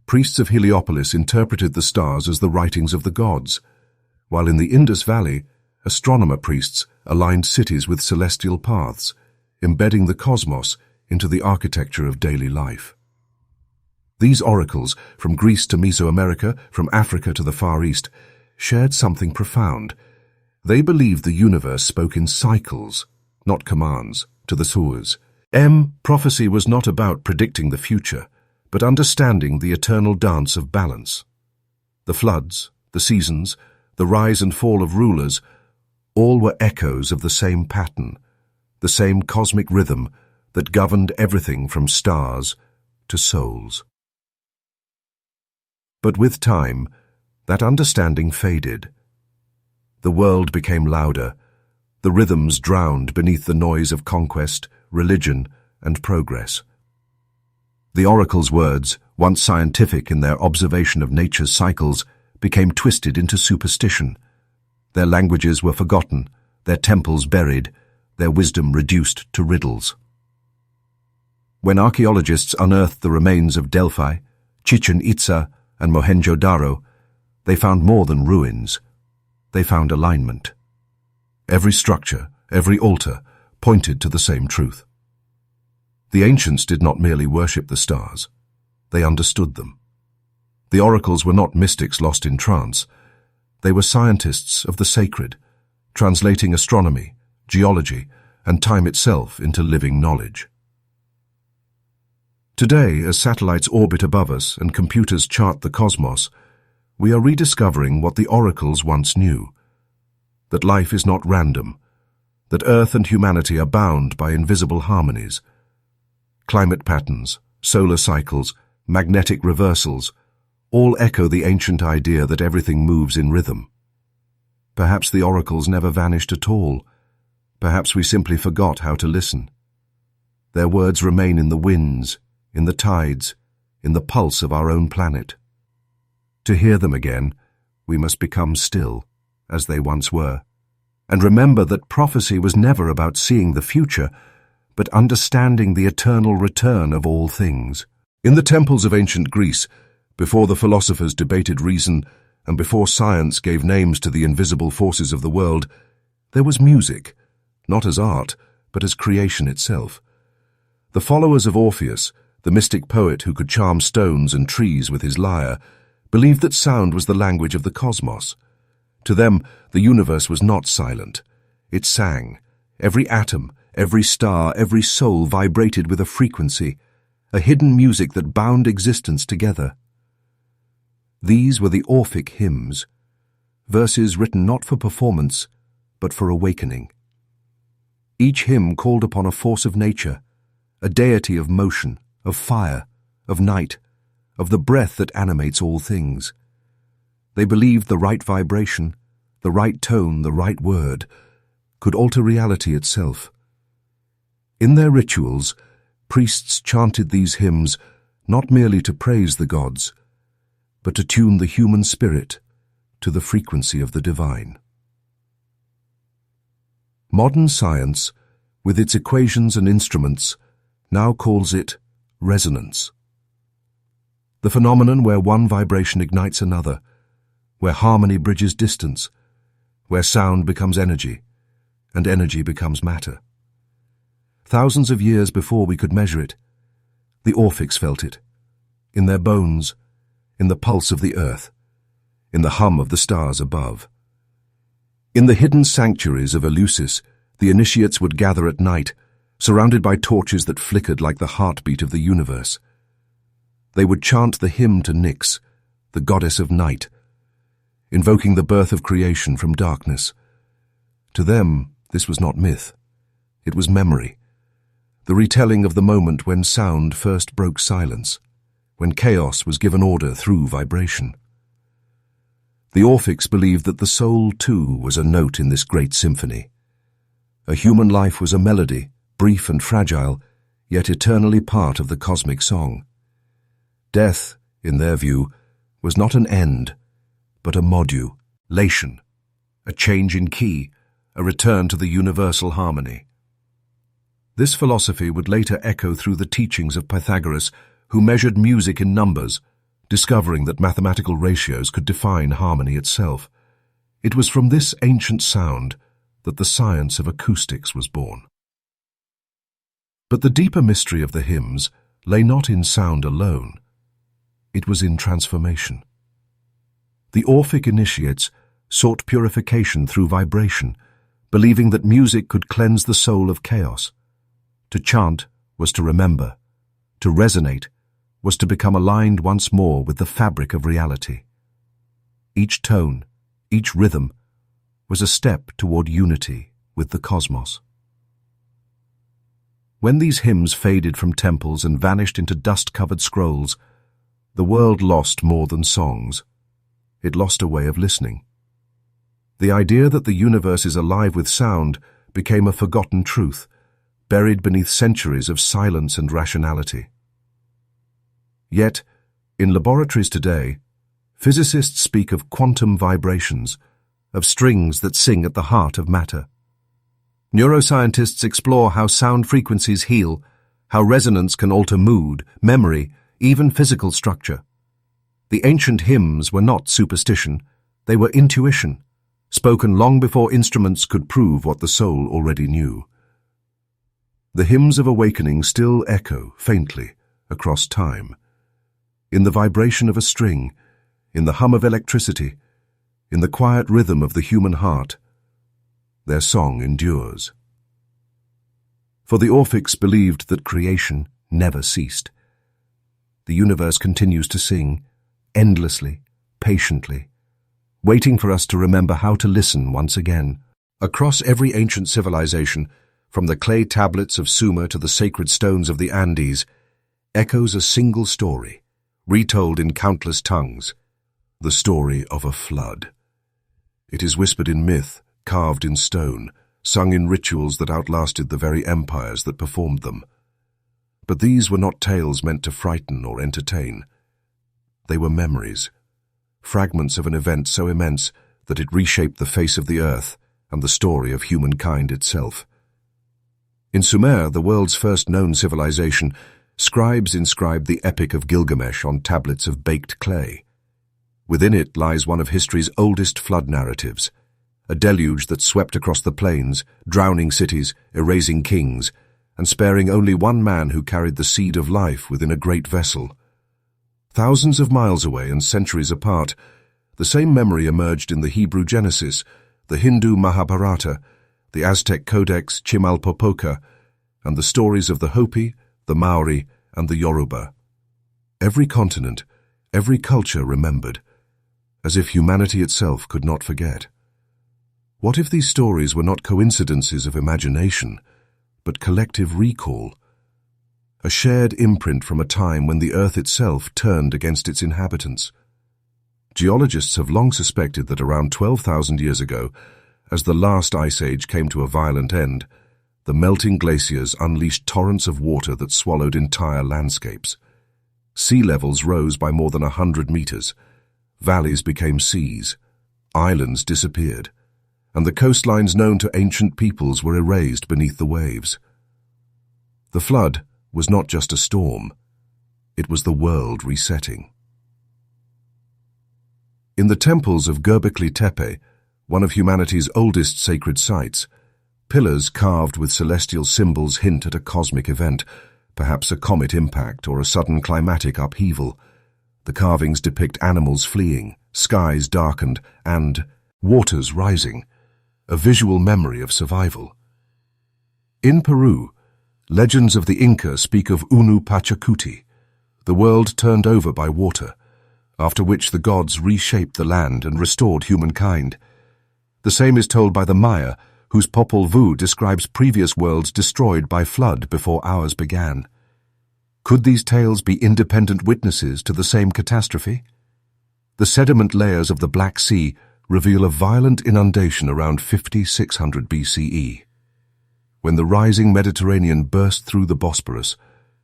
S1: priests of Heliopolis interpreted the stars as the writings of the gods, while in the Indus Valley, astronomer priests aligned cities with celestial paths, embedding the cosmos into the architecture of daily life. These oracles, from Greece to Mesoamerica, from Africa to the Far East, shared something profound. They believed the universe spoke in cycles, not commands, to the Suas. Prophecy was not about predicting the future, but understanding the eternal dance of balance. The floods, the seasons, the rise and fall of rulers, all were echoes of the same pattern, the same cosmic rhythm that governed everything from stars to souls. But with time, that understanding faded. The world became louder, the rhythms drowned beneath the noise of conquest, religion, and progress. The oracle's words, once scientific in their observation of nature's cycles, became twisted into superstition. Their languages were forgotten, their temples buried, their wisdom reduced to riddles. When archaeologists unearthed the remains of Delphi, Chichen Itza, and Mohenjo-Daro, they found more than ruins. They found alignment. Every structure, every altar, pointed to the same truth. The ancients did not merely worship the stars. They understood them. The oracles were not mystics lost in trance. They were scientists of the sacred, translating astronomy, geology, and time itself into living knowledge. Today, as satellites orbit above us and computers chart the cosmos, we are rediscovering what the oracles once knew: that life is not random, that Earth and humanity are bound by invisible harmonies. Climate patterns, solar cycles, magnetic reversals, all echo the ancient idea that everything moves in rhythm. Perhaps the oracles never vanished at all. Perhaps we simply forgot how to listen. Their words remain in the winds, in the tides, in the pulse of our own planet. To hear them again, we must become still, as they once were, and remember that prophecy was never about seeing the future, but understanding the eternal return of all things. In the temples of ancient Greece, before the philosophers debated reason and before science gave names to the invisible forces of the world, there was music, not as art, but as creation itself. The followers of Orpheus, the mystic poet who could charm stones and trees with his lyre, believed that sound was the language of the cosmos. To them, the universe was not silent. It sang. Every atom, every star, every soul vibrated with a frequency, a hidden music that bound existence together. These were the Orphic hymns, verses written not for performance, but for awakening. Each hymn called upon a force of nature, a deity of motion, of fire, of night, of the breath that animates all things. They believed the right vibration, the right tone, the right word, could alter reality itself. In their rituals, priests chanted these hymns not merely to praise the gods, but to tune the human spirit to the frequency of the divine. Modern science, with its equations and instruments, now calls it resonance. The phenomenon where one vibration ignites another, where harmony bridges distance, where sound becomes energy, and energy becomes matter. Thousands of years before we could measure it, the Orphics felt it, in their bones, in the pulse of the earth, in the hum of the stars above. In the hidden sanctuaries of Eleusis, the initiates would gather at night, surrounded by torches that flickered like the heartbeat of the universe. They would chant the hymn to Nyx, the goddess of night, invoking the birth of creation from darkness. To them, this was not myth. It was memory, the retelling of the moment when sound first broke silence, when chaos was given order through vibration. The Orphics believed that the soul, too, was a note in this great symphony. A human life was a melody, brief and fragile, yet eternally part of the cosmic song. Death, in their view, was not an end, but a modulation, a change in key, a return to the universal harmony. This philosophy would later echo through the teachings of Pythagoras, who measured music in numbers, discovering that mathematical ratios could define harmony itself. It was from this ancient sound that the science of acoustics was born. But the deeper mystery of the hymns lay not in sound alone. It was in transformation. The Orphic initiates sought purification through vibration, believing that music could cleanse the soul of chaos. To chant was to remember. To resonate was to become aligned once more with the fabric of reality. Each tone, each rhythm, was a step toward unity with the cosmos. When these hymns faded from temples and vanished into dust-covered scrolls, the world lost more than songs. It lost a way of listening. The idea that the universe is alive with sound became a forgotten truth, buried beneath centuries of silence and rationality. Yet, in laboratories today, physicists speak of quantum vibrations, of strings that sing at the heart of matter. Neuroscientists explore how sound frequencies heal, how resonance can alter mood, memory, even physical structure. The ancient hymns were not superstition, they were intuition, spoken long before instruments could prove what the soul already knew. The hymns of awakening still echo, faintly, across time. In the vibration of a string, in the hum of electricity, in the quiet rhythm of the human heart, their song endures. For the Orphics believed that creation never ceased. The universe continues to sing, endlessly, patiently, waiting for us to remember how to listen once again. Across every ancient civilization, from the clay tablets of Sumer to the sacred stones of the Andes, echoes a single story, retold in countless tongues, the story of a flood. It is whispered in myth, carved in stone, sung in rituals that outlasted the very empires that performed them. But these were not tales meant to frighten or entertain. They were memories, fragments of an event so immense that it reshaped the face of the earth and the story of humankind itself. In Sumer, the world's first known civilization, scribes inscribed the Epic of Gilgamesh on tablets of baked clay. Within it lies one of history's oldest flood narratives, a deluge that swept across the plains, drowning cities, erasing kings, and sparing only one man who carried the seed of life within a great vessel. Thousands of miles away and centuries apart, the same memory emerged in the Hebrew Genesis, the Hindu Mahabharata, the Aztec Codex Chimalpopoca, and the stories of the Hopi, the Maori, and the Yoruba. Every continent, every culture remembered, as if humanity itself could not forget. What if these stories were not coincidences of imagination, but collective recall? A shared imprint from a time when the earth itself turned against its inhabitants. Geologists have long suspected that around 12,000 years ago, as the last ice age came to a violent end, the melting glaciers unleashed torrents of water that swallowed entire landscapes. Sea levels rose by more than 100 meters, valleys became seas, islands disappeared, and the coastlines known to ancient peoples were erased beneath the waves. The flood was not just a storm, it was the world resetting. In the temples of Göbekli Tepe, one of humanity's oldest sacred sites, pillars carved with celestial symbols hint at a cosmic event, perhaps a comet impact or a sudden climatic upheaval. The carvings depict animals fleeing, skies darkened, and waters rising, a visual memory of survival. In Peru, legends of the Inca speak of Unu Pachacuti, the world turned over by water, after which the gods reshaped the land and restored humankind. The same is told by the Maya, whose Popol Vuh describes previous worlds destroyed by flood before ours began. Could these tales be independent witnesses to the same catastrophe? The sediment layers of the Black Sea reveal a violent inundation around 5600 BCE, when the rising Mediterranean burst through the Bosporus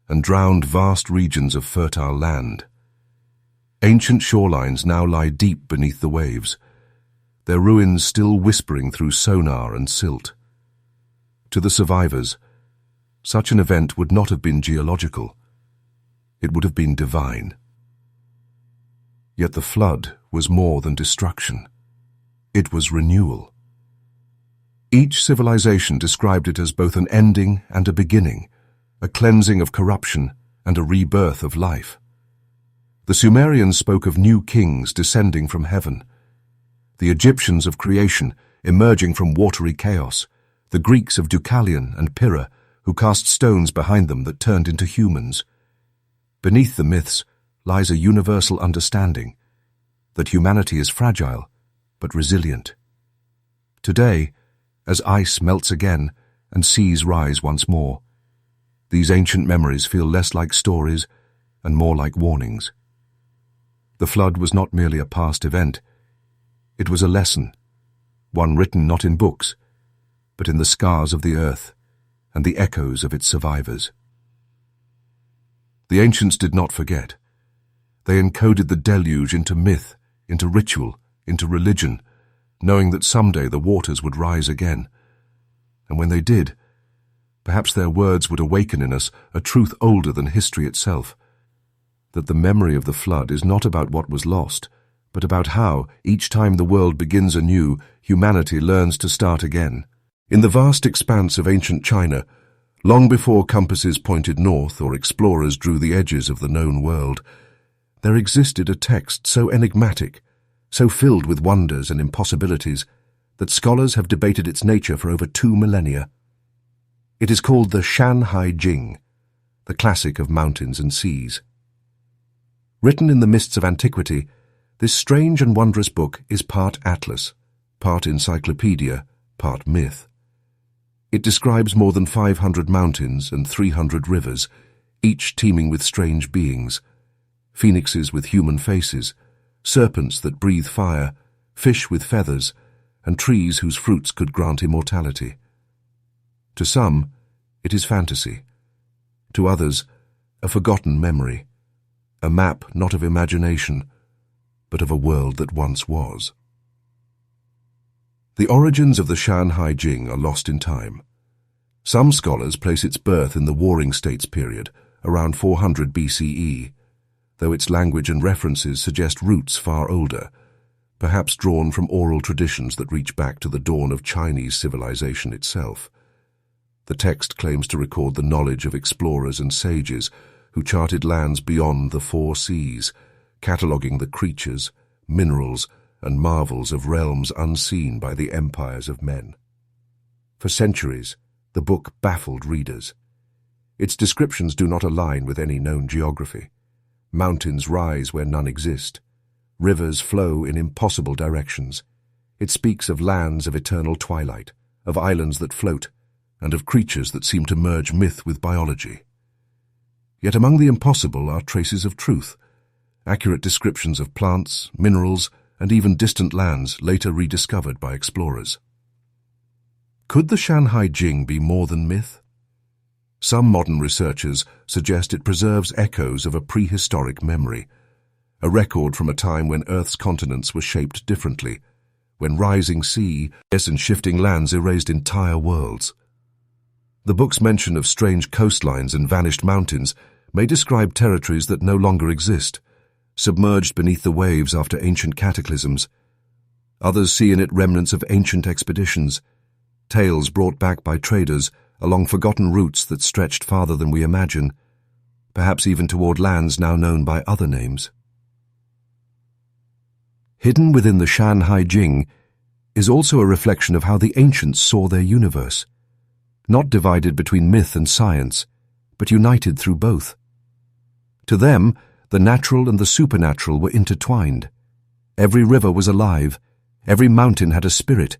S1: and drowned vast regions of fertile land. Ancient shorelines now lie deep beneath the waves, their ruins still whispering through sonar and silt. To the survivors, such an event would not have been geological. It would have been divine. Yet the flood was more than destruction. It was renewal. Each civilization described it as both an ending and a beginning, a cleansing of corruption and a rebirth of life. The Sumerians spoke of new kings descending from heaven, the Egyptians of creation emerging from watery chaos, the Greeks of Deucalion and Pyrrha who cast stones behind them that turned into humans. Beneath the myths lies a universal understanding that humanity is fragile but resilient. Today, as ice melts again and seas rise once more, these ancient memories feel less like stories and more like warnings. The flood was not merely a past event. It was a lesson, one written not in books, but in the scars of the earth and the echoes of its survivors. The ancients did not forget. They encoded the deluge into myth, into ritual, into religion, knowing that someday the waters would rise again. And when they did, perhaps their words would awaken in us a truth older than history itself, that the memory of the flood is not about what was lost, but about how, each time the world begins anew, humanity learns to start again. In the vast expanse of ancient China, long before compasses pointed north or explorers drew the edges of the known world, there existed a text so enigmatic, so filled with wonders and impossibilities, that scholars have debated its nature for over 2 millennia. It is called the Shanhai Jing, the classic of mountains and seas. Written in the mists of antiquity, this strange and wondrous book is part atlas, part encyclopedia, part myth. It describes more than 500 mountains and 300 rivers, each teeming with strange beings. phoenixes with human faces, serpents that breathe fire, fish with feathers, and trees whose fruits could grant immortality. To some, it is fantasy. To others, a forgotten memory, a map not of imagination, but of a world that once was. The origins of the Shanhai Jing are lost in time. Some scholars place its birth in the Warring States period, around 400 BCE, though its language and references suggest roots far older, perhaps drawn from oral traditions that reach back to the dawn of Chinese civilization itself. The text claims to record the knowledge of explorers and sages who charted lands beyond the four seas, cataloguing the creatures, minerals, and marvels of realms unseen by the empires of men. For centuries, the book baffled readers. Its descriptions do not align with any known geography. Mountains rise where none exist. Rivers flow in impossible directions. It speaks of lands of eternal twilight, of islands that float, and of creatures that seem to merge myth with biology. Yet among the impossible are traces of truth, accurate descriptions of plants, minerals, and even distant lands later rediscovered by explorers. Could the Shanhai Jing be more than myth? Some modern researchers suggest it preserves echoes of a prehistoric memory, a record from a time when Earth's continents were shaped differently, when rising sea and shifting lands erased entire worlds. The book's mention of strange coastlines and vanished mountains may describe territories that no longer exist, submerged beneath the waves after ancient cataclysms. Others see in it remnants of ancient expeditions, tales brought back by traders along forgotten routes that stretched farther than we imagine, perhaps even toward lands now known by other names. Hidden within the Shanhai Jing is also a reflection of how the ancients saw their universe, not divided between myth and science, but united through both. To them, the natural and the supernatural were intertwined. Every river was alive, every mountain had a spirit,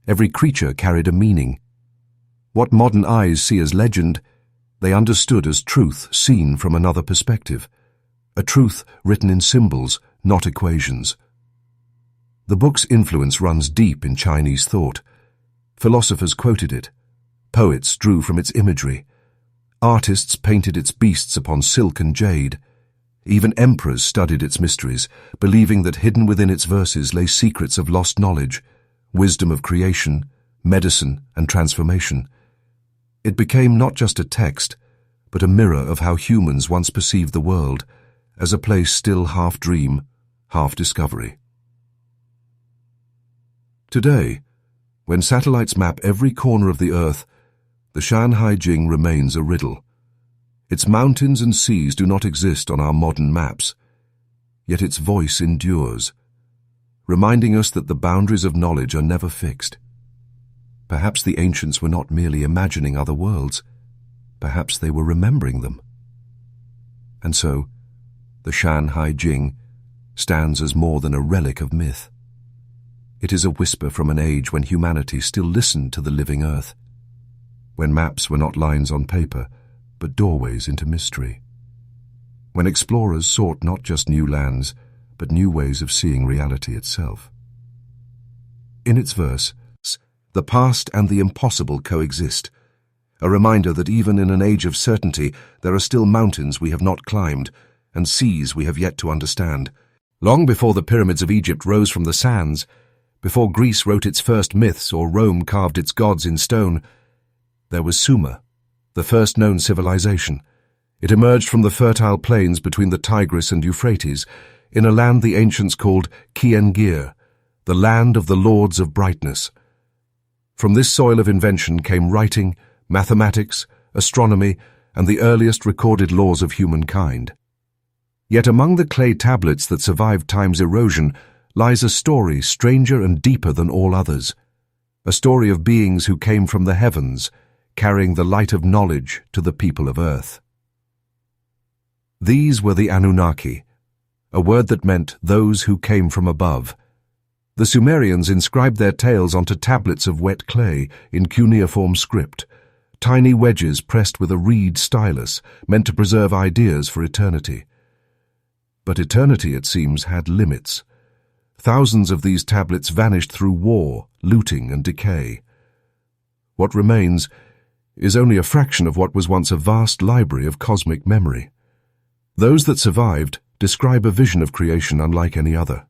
S1: every creature carried a meaning. What modern eyes see as legend, they understood as truth seen from another perspective, a truth written in symbols, not equations. The book's influence runs deep in Chinese thought. Philosophers quoted it. Poets drew from its imagery. Artists painted its beasts upon silk and jade. Even emperors studied its mysteries, believing that hidden within its verses lay secrets of lost knowledge, wisdom of creation, medicine, and transformation. It became not just a text, but a mirror of how humans once perceived the world, as a place still half dream, half discovery. Today, when satellites map every corner of the Earth, the Shanhai Jing remains a riddle. Its mountains and seas do not exist on our modern maps, yet its voice endures, reminding us that the boundaries of knowledge are never fixed. Perhaps the ancients were not merely imagining other worlds, perhaps they were remembering them. And so, the Shanhai Jing stands as more than a relic of myth. It is a whisper from an age when humanity still listened to the living earth, when maps were not lines on paper, but doorways into mystery, when explorers sought not just new lands, but new ways of seeing reality itself. In its verse, the past and the impossible coexist, a reminder that even in an age of certainty, there are still mountains we have not climbed and seas we have yet to understand. Long before the pyramids of Egypt rose from the sands, before Greece wrote its first myths or Rome carved its gods in stone, there was Sumer, the first known civilization. It emerged from the fertile plains between the Tigris and Euphrates, in a land the ancients called Kiengir, the land of the lords of brightness. From this soil of invention came writing, mathematics, astronomy, and the earliest recorded laws of humankind. Yet among the clay tablets that survived time's erosion lies a story stranger and deeper than all others, a story of beings who came from the heavens, carrying the light of knowledge to the people of Earth. These were the Anunnaki, a word that meant those who came from above. The Sumerians inscribed their tales onto tablets of wet clay in cuneiform script, tiny wedges pressed with a reed stylus meant to preserve ideas for eternity. But eternity, it seems, had limits. Thousands of these tablets vanished through war, looting, and decay. What remains is only a fraction of what was once a vast library of cosmic memory. Those that survived describe a vision of creation unlike any other.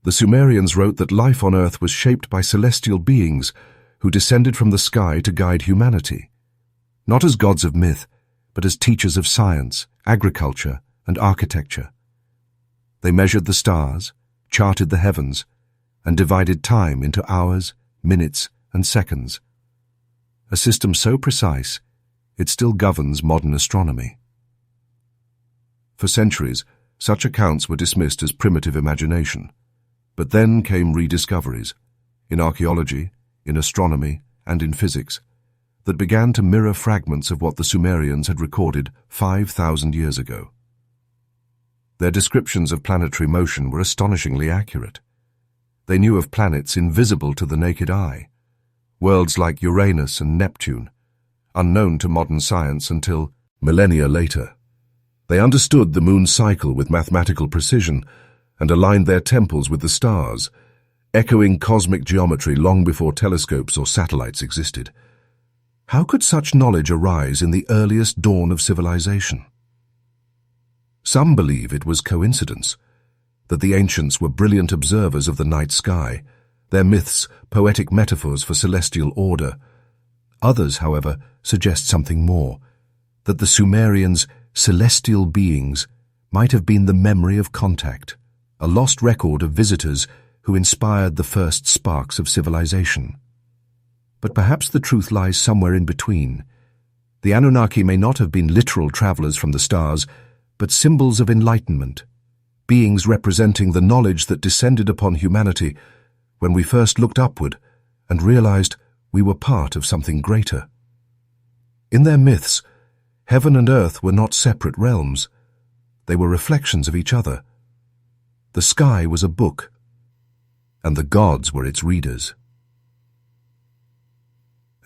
S1: The Sumerians wrote that life on Earth was shaped by celestial beings who descended from the sky to guide humanity, not as gods of myth, but as teachers of science, agriculture, and architecture. They measured the stars, charted the heavens, and divided time into hours, minutes, and seconds. A system so precise, it still governs modern astronomy. For centuries, such accounts were dismissed as primitive imagination. But then came rediscoveries, in archaeology, in astronomy, and in physics, that began to mirror fragments of what the Sumerians had recorded 5,000 years ago. Their descriptions of planetary motion were astonishingly accurate. They knew of planets invisible to the naked eye, worlds like Uranus and Neptune, unknown to modern science until millennia later. They understood the moon's cycle with mathematical precision and aligned their temples with the stars, echoing cosmic geometry long before telescopes or satellites existed. How could such knowledge arise in the earliest dawn of civilization? Some believe it was coincidence, that the ancients were brilliant observers of the night sky, their myths poetic metaphors for celestial order. Others, however, suggest something more, that the Sumerians' celestial beings might have been the memory of contact, a lost record of visitors who inspired the first sparks of civilization. But perhaps the truth lies somewhere in between. The Anunnaki may not have been literal travelers from the stars, but symbols of enlightenment, beings representing the knowledge that descended upon humanity when we first looked upward and realized we were part of something greater. In their myths, heaven and earth were not separate realms. They were reflections of each other. The sky was a book, and the gods were its readers.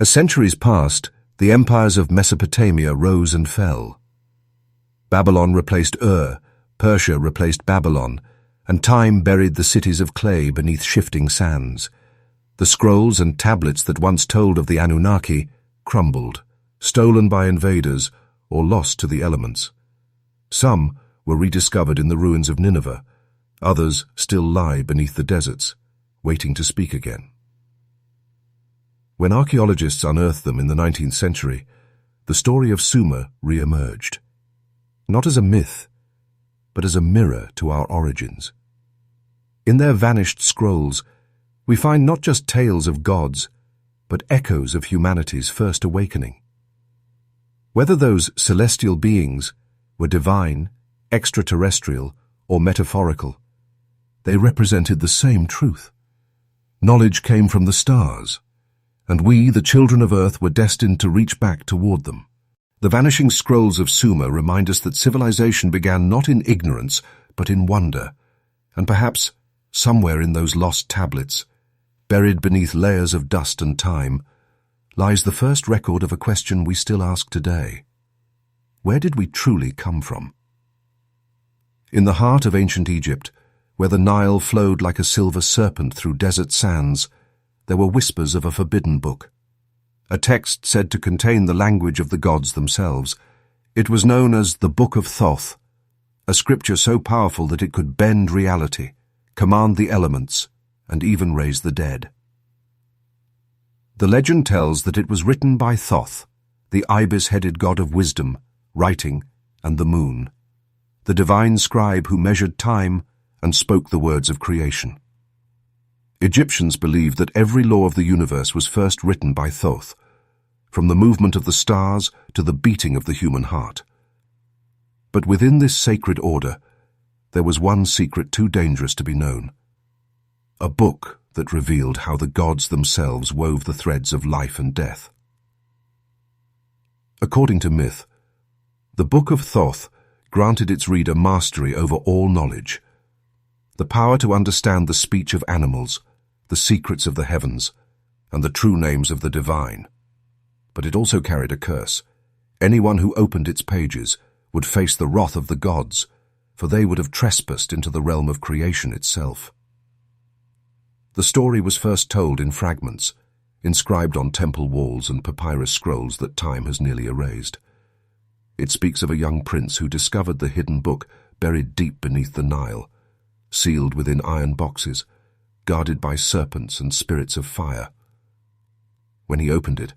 S1: As centuries passed, the empires of Mesopotamia rose and fell. Babylon replaced Ur, Persia replaced Babylon, and time buried the cities of clay beneath shifting sands. The scrolls and tablets that once told of the Anunnaki crumbled, stolen by invaders or lost to the elements. Some were rediscovered in the ruins of Nineveh. Others still lie beneath the deserts, waiting to speak again. When archaeologists unearthed them in the 19th century, the story of Sumer re-emerged, not as a myth, but as a mirror to our origins. In their vanished scrolls, we find not just tales of gods, but echoes of humanity's first awakening. Whether those celestial beings were divine, extraterrestrial, or metaphorical, they represented the same truth. Knowledge came from the stars, and we, the children of Earth, were destined to reach back toward them. The vanishing scrolls of Sumer remind us that civilization began not in ignorance, but in wonder, and perhaps somewhere in those lost tablets, buried beneath layers of dust and time, lies the first record of a question we still ask today. Where did we truly come from? In the heart of ancient Egypt, where the Nile flowed like a silver serpent through desert sands, there were whispers of a forbidden book, a text said to contain the language of the gods themselves. It was known as the Book of Thoth, a scripture so powerful that it could bend reality, command the elements, and even raise the dead. The legend tells that it was written by Thoth, the ibis-headed god of wisdom, writing, and the moon, the divine scribe who measured time and spoke the words of creation. Egyptians believed that every law of the universe was first written by Thoth, from the movement of the stars to the beating of the human heart. But within this sacred order, there was one secret too dangerous to be known, a book that revealed how the gods themselves wove the threads of life and death. According to myth, the Book of Thoth granted its reader mastery over all knowledge, the power to understand the speech of animals, the secrets of the heavens, and the true names of the divine. But it also carried a curse. Anyone who opened its pages would face the wrath of the gods, for they would have trespassed into the realm of creation itself. The story was first told in fragments, inscribed on temple walls and papyrus scrolls that time has nearly erased. It speaks of a young prince who discovered the hidden book buried deep beneath the Nile, sealed within iron boxes, guarded by serpents and spirits of fire. When he opened it,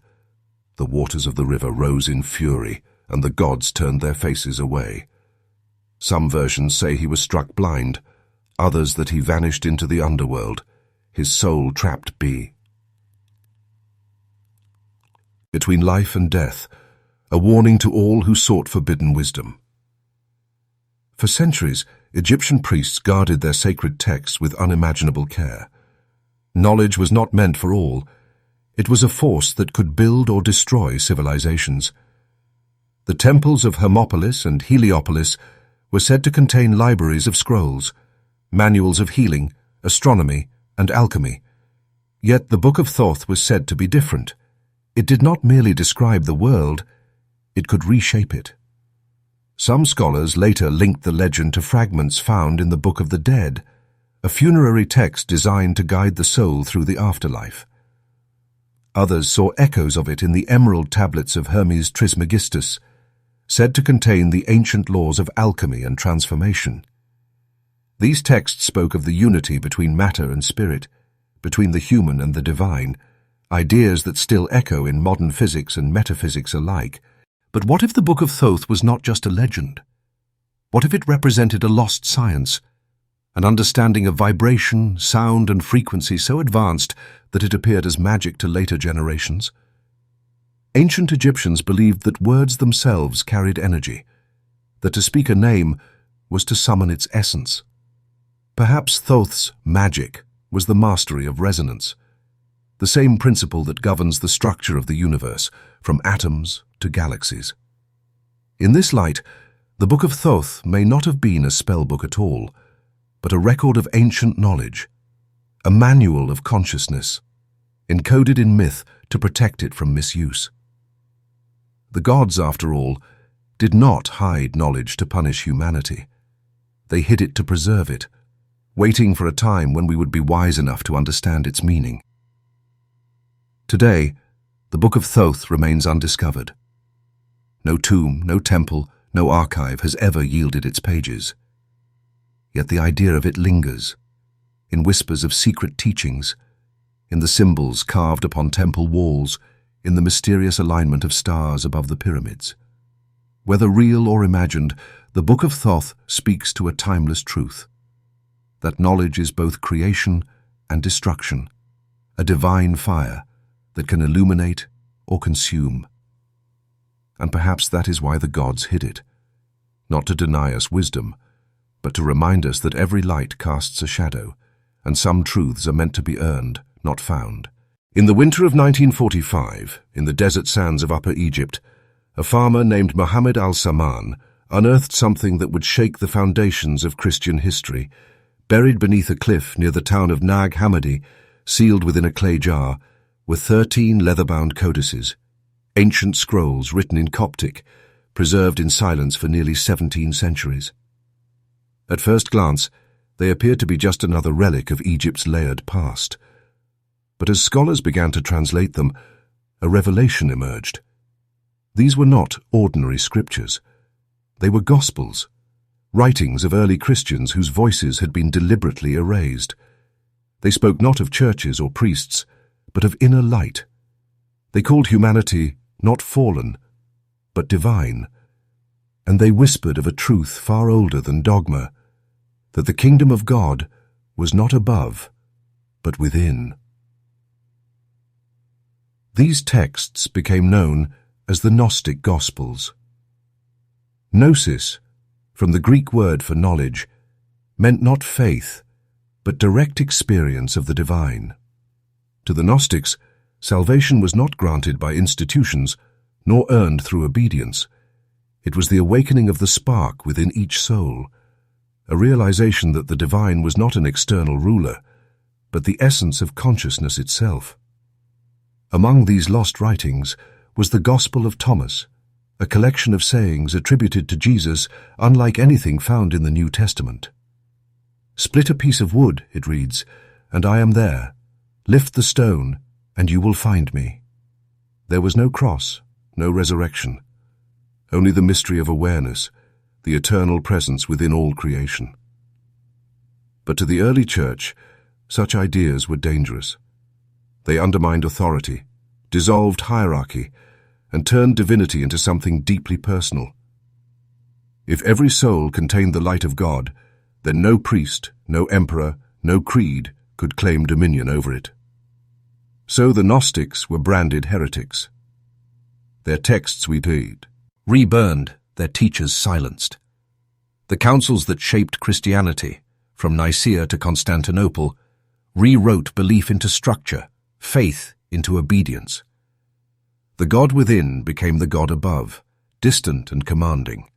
S1: the waters of the river rose in fury, and the gods turned their faces away. Some versions say he was struck blind, others that he vanished into the underworld, his soul trapped between life and death, a warning to all who sought forbidden wisdom. For centuries, Egyptian priests guarded their sacred texts with unimaginable care. Knowledge was not meant for all. It was a force that could build or destroy civilizations. The temples of Hermopolis and Heliopolis were said to contain libraries of scrolls, manuals of healing, astronomy, and alchemy. Yet the Book of Thoth was said to be different. It did not merely describe the world, it could reshape it. Some scholars later linked the legend to fragments found in the Book of the Dead, a funerary text designed to guide the soul through the afterlife. Others saw echoes of it in the emerald tablets of Hermes Trismegistus, said to contain the ancient laws of alchemy and transformation. These texts spoke of the unity between matter and spirit, between the human and the divine, ideas that still echo in modern physics and metaphysics alike. But what if the Book of Thoth was not just a legend? What if it represented a lost science, an understanding of vibration, sound, and frequency so advanced that it appeared as magic to later generations? Ancient Egyptians believed that words themselves carried energy, that to speak a name was to summon its essence. Perhaps Thoth's magic was the mastery of resonance, the same principle that governs the structure of the universe, from atoms to galaxies. In this light, the Book of Thoth may not have been a spell book at all, but a record of ancient knowledge, a manual of consciousness, encoded in myth to protect it from misuse. The gods, after all, did not hide knowledge to punish humanity. They hid it to preserve it, waiting for a time when we would be wise enough to understand its meaning. Today, the Book of Thoth remains undiscovered. No tomb, no temple, no archive has ever yielded its pages. Yet the idea of it lingers, in whispers of secret teachings, in the symbols carved upon temple walls, in the mysterious alignment of stars above the pyramids. Whether real or imagined, the Book of Thoth speaks to a timeless truth, that knowledge is both creation and destruction, a divine fire that can illuminate or consume. And perhaps that is why the gods hid it, not to deny us wisdom, but to remind us that every light casts a shadow, and some truths are meant to be earned, not found. In the winter of 1945, in the desert sands of Upper Egypt, a farmer named Mohammed al-Saman unearthed something that would shake the foundations of Christian history. Buried beneath a cliff near the town of Nag Hammadi, sealed within a clay jar, were 13 leather-bound codices, ancient scrolls written in Coptic, preserved in silence for nearly 17 centuries. At first glance, they appeared to be just another relic of Egypt's layered past. But as scholars began to translate them, a revelation emerged. These were not ordinary scriptures. They were gospels, writings of early Christians whose voices had been deliberately erased. They spoke not of churches or priests, but of inner light. They called humanity not fallen, but divine. And they whispered of a truth far older than dogma, that the kingdom of God was not above, but within. These texts became known as the Gnostic Gospels. Gnosis, from the Greek word for knowledge, meant not faith, but direct experience of the divine. To the Gnostics, salvation was not granted by institutions, nor earned through obedience. It was the awakening of the spark within each soul, a realization that the divine was not an external ruler, but the essence of consciousness itself. Among these lost writings was the Gospel of Thomas, a collection of sayings attributed to Jesus unlike anything found in the New Testament. "Split a piece of wood," it reads, "and I am there. Lift the stone, and you will find me." There was no cross, no resurrection, only the mystery of awareness, the eternal presence within all creation. But to the early church, such ideas were dangerous. They undermined authority, dissolved hierarchy, and turned divinity into something deeply personal. If every soul contained the light of God, then no priest, no emperor, no creed could claim dominion over it. So the Gnostics were branded heretics. Their texts we read, reburned, their teachers silenced. The councils that shaped Christianity, from Nicaea to Constantinople, rewrote belief into structure, faith into obedience. The God within became the God above, distant and commanding.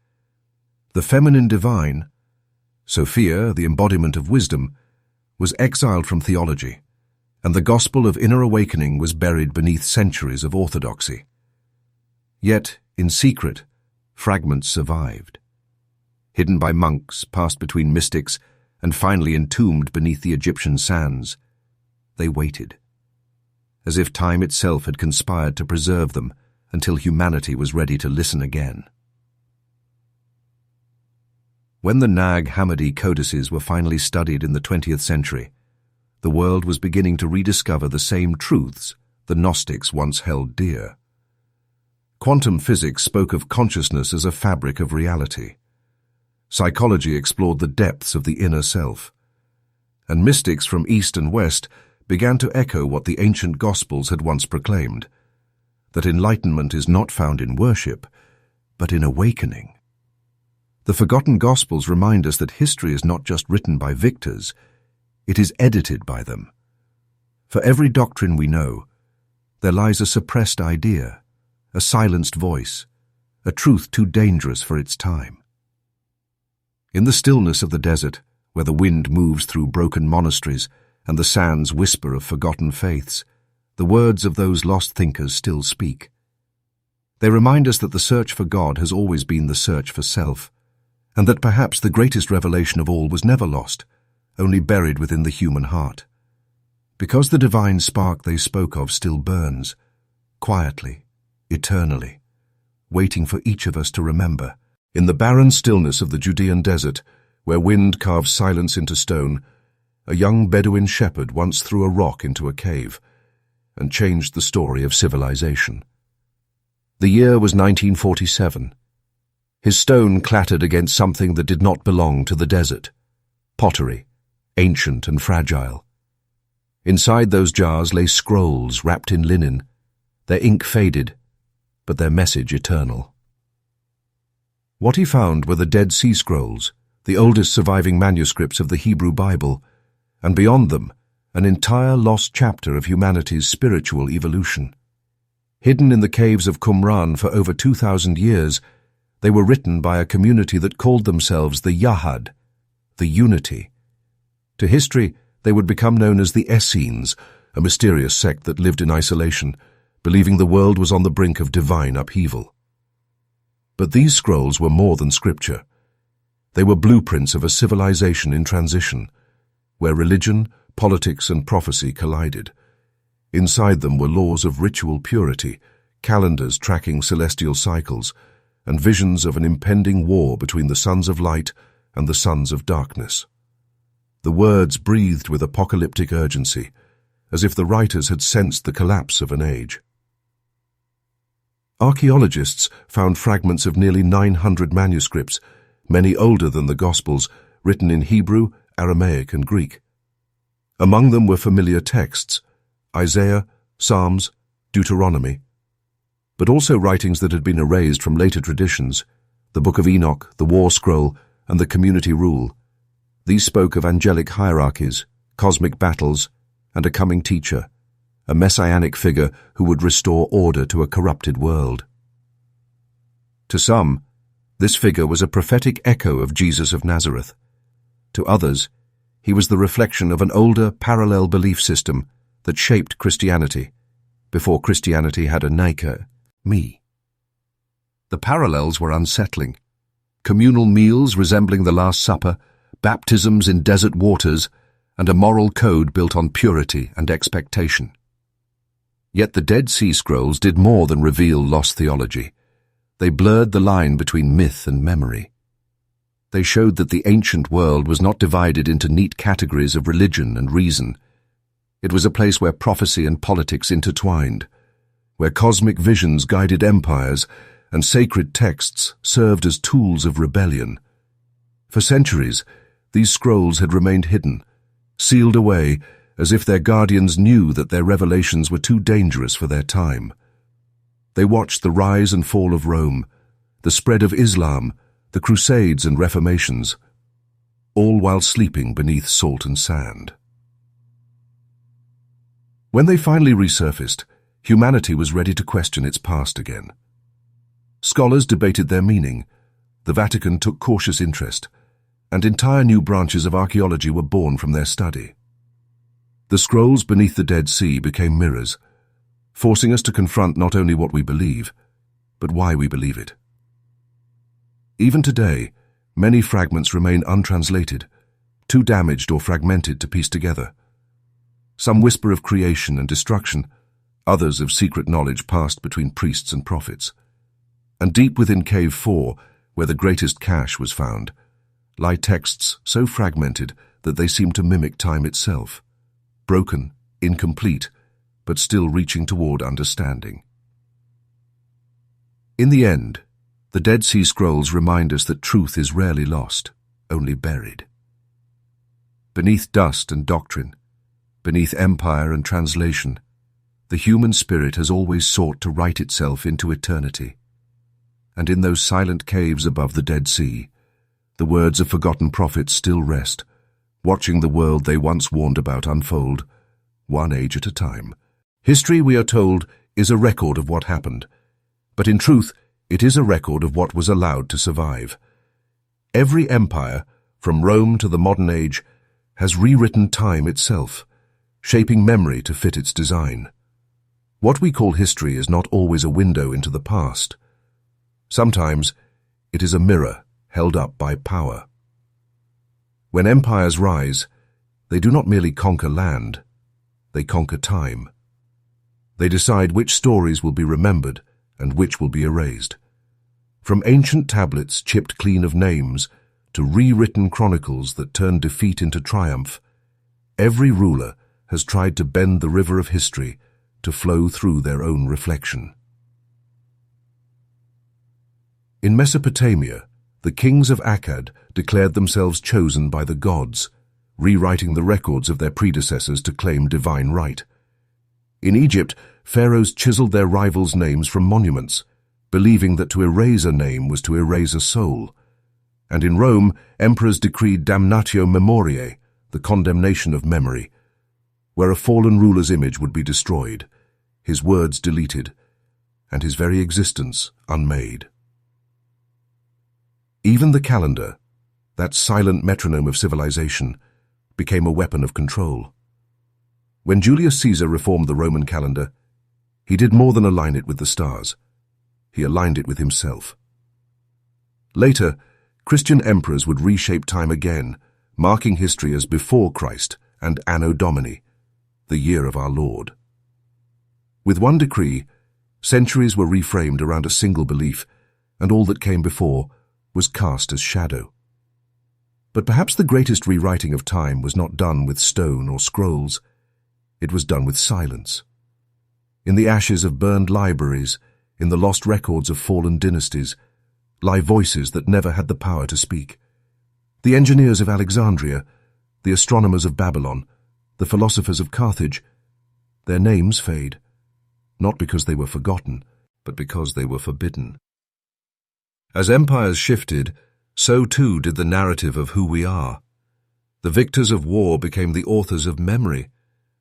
S1: The feminine divine, Sophia, the embodiment of wisdom, was exiled from theology, and the gospel of inner awakening was buried beneath centuries of orthodoxy. Yet, in secret, fragments survived. Hidden by monks, passed between mystics, and finally entombed beneath the Egyptian sands, they waited, as if time itself had conspired to preserve them until humanity was ready to listen again. When the Nag Hammadi codices were finally studied in the 20th century, the world was beginning to rediscover the same truths the Gnostics once held dear. Quantum physics spoke of consciousness as a fabric of reality. Psychology explored the depths of the inner self. And mystics from East and West began to echo what the ancient Gospels had once proclaimed, that enlightenment is not found in worship, but in awakening. The forgotten Gospels remind us that history is not just written by victors, it is edited by them. For every doctrine we know, there lies a suppressed idea, a silenced voice, a truth too dangerous for its time. In the stillness of the desert, where the wind moves through broken monasteries and the sands whisper of forgotten faiths, the words of those lost thinkers still speak. They remind us that the search for God has always been the search for self, and that perhaps the greatest revelation of all was never lost, only buried within the human heart. Because the divine spark they spoke of still burns, quietly, eternally, waiting for each of us to remember. In the barren stillness of the Judean desert, where wind carves silence into stone, a young Bedouin shepherd once threw a rock into a cave and changed the story of civilization. The year was 1947. His stone clattered against something that did not belong to the desert, pottery, ancient and fragile. Inside those jars lay scrolls wrapped in linen, their ink faded, but their message eternal. What he found were the Dead Sea Scrolls, the oldest surviving manuscripts of the Hebrew Bible, and beyond them, an entire lost chapter of humanity's spiritual evolution. Hidden in the caves of Qumran for over 2,000 years, they were written by a community that called themselves the Yahad, the Unity. To history, they would become known as the Essenes, a mysterious sect that lived in isolation, believing the world was on the brink of divine upheaval. But these scrolls were more than scripture. They were blueprints of a civilization in transition, where religion, politics, and prophecy collided. Inside them were laws of ritual purity, calendars tracking celestial cycles, and visions of an impending war between the sons of light and the sons of darkness. The words breathed with apocalyptic urgency, as if the writers had sensed the collapse of an age. Archaeologists found fragments of nearly 900 manuscripts, many older than the Gospels, written in Hebrew, Aramaic, and Greek. Among them were familiar texts, Isaiah, Psalms, Deuteronomy, but also writings that had been erased from later traditions, the Book of Enoch, the War Scroll, and the Community Rule. These spoke of angelic hierarchies, cosmic battles, and a coming teacher, a messianic figure who would restore order to a corrupted world. To some, this figure was a prophetic echo of Jesus of Nazareth. To others, he was the reflection of an older, parallel belief system that shaped Christianity, before Christianity had a Nika, me. The parallels were unsettling. Communal meals resembling the Last Supper, baptisms in desert waters, and a moral code built on purity and expectation. Yet the Dead Sea Scrolls did more than reveal lost theology. They blurred the line between myth and memory. They showed that the ancient world was not divided into neat categories of religion and reason. It was a place where prophecy and politics intertwined, where cosmic visions guided empires and sacred texts served as tools of rebellion. For centuries, these scrolls had remained hidden, sealed away as if their guardians knew that their revelations were too dangerous for their time. They watched the rise and fall of Rome, the spread of Islam, the Crusades and Reformations, all while sleeping beneath salt and sand. When they finally resurfaced, humanity was ready to question its past again. Scholars debated their meaning, the Vatican took cautious interest, and entire new branches of archaeology were born from their study. The scrolls beneath the Dead Sea became mirrors, forcing us to confront not only what we believe, but why we believe it. Even today, many fragments remain untranslated, too damaged or fragmented to piece together. Some whisper of creation and destruction, others of secret knowledge passed between priests and prophets. And deep within Cave 4, where the greatest cache was found, lie texts so fragmented that they seem to mimic time itself, broken, incomplete, but still reaching toward understanding. In the end, the Dead Sea Scrolls remind us that truth is rarely lost, only buried. Beneath dust and doctrine, beneath empire and translation, the human spirit has always sought to write itself into eternity. And in those silent caves above the Dead Sea, the words of forgotten prophets still rest, watching the world they once warned about unfold, one age at a time. History, we are told, is a record of what happened, but in truth, it is a record of what was allowed to survive. Every empire, from Rome to the modern age, has rewritten time itself, shaping memory to fit its design. What we call history is not always a window into the past. Sometimes it is a mirror held up by power. When empires rise, they do not merely conquer land, they conquer time. They decide which stories will be remembered and which will be erased. From ancient tablets chipped clean of names to rewritten chronicles that turn defeat into triumph, every ruler has tried to bend the river of history to flow through their own reflection. In Mesopotamia, the kings of Akkad declared themselves chosen by the gods, rewriting the records of their predecessors to claim divine right. In Egypt, pharaohs chiseled their rivals' names from monuments, believing that to erase a name was to erase a soul. And in Rome, emperors decreed damnatio memoriae, the condemnation of memory, where a fallen ruler's image would be destroyed, his words deleted, and his very existence unmade. Even the calendar, that silent metronome of civilization, became a weapon of control. When Julius Caesar reformed the Roman calendar, he did more than align it with the stars. He aligned it with himself. Later, Christian emperors would reshape time again, marking history as before Christ and Anno Domini, the year of our Lord. With one decree, centuries were reframed around a single belief, and all that came before was cast as shadow. But perhaps the greatest rewriting of time was not done with stone or scrolls. It was done with silence. In the ashes of burned libraries, in the lost records of fallen dynasties, lie voices that never had the power to speak. The engineers of Alexandria, the astronomers of Babylon, the philosophers of Carthage, their names fade, not because they were forgotten, but because they were forbidden. As empires shifted, so too did the narrative of who we are. The victors of war became the authors of memory.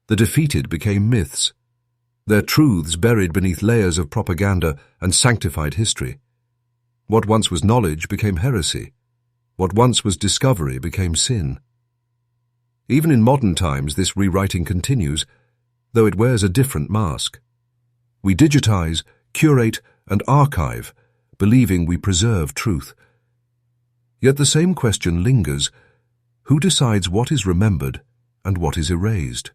S1: The defeated became myths, their truths buried beneath layers of propaganda and sanctified history. What once was knowledge became heresy. What once was discovery became sin. Even in modern times, this rewriting continues, though it wears a different mask. We digitize, curate, and archive, believing we preserve truth. Yet the same question lingers: who decides what is remembered and what is erased?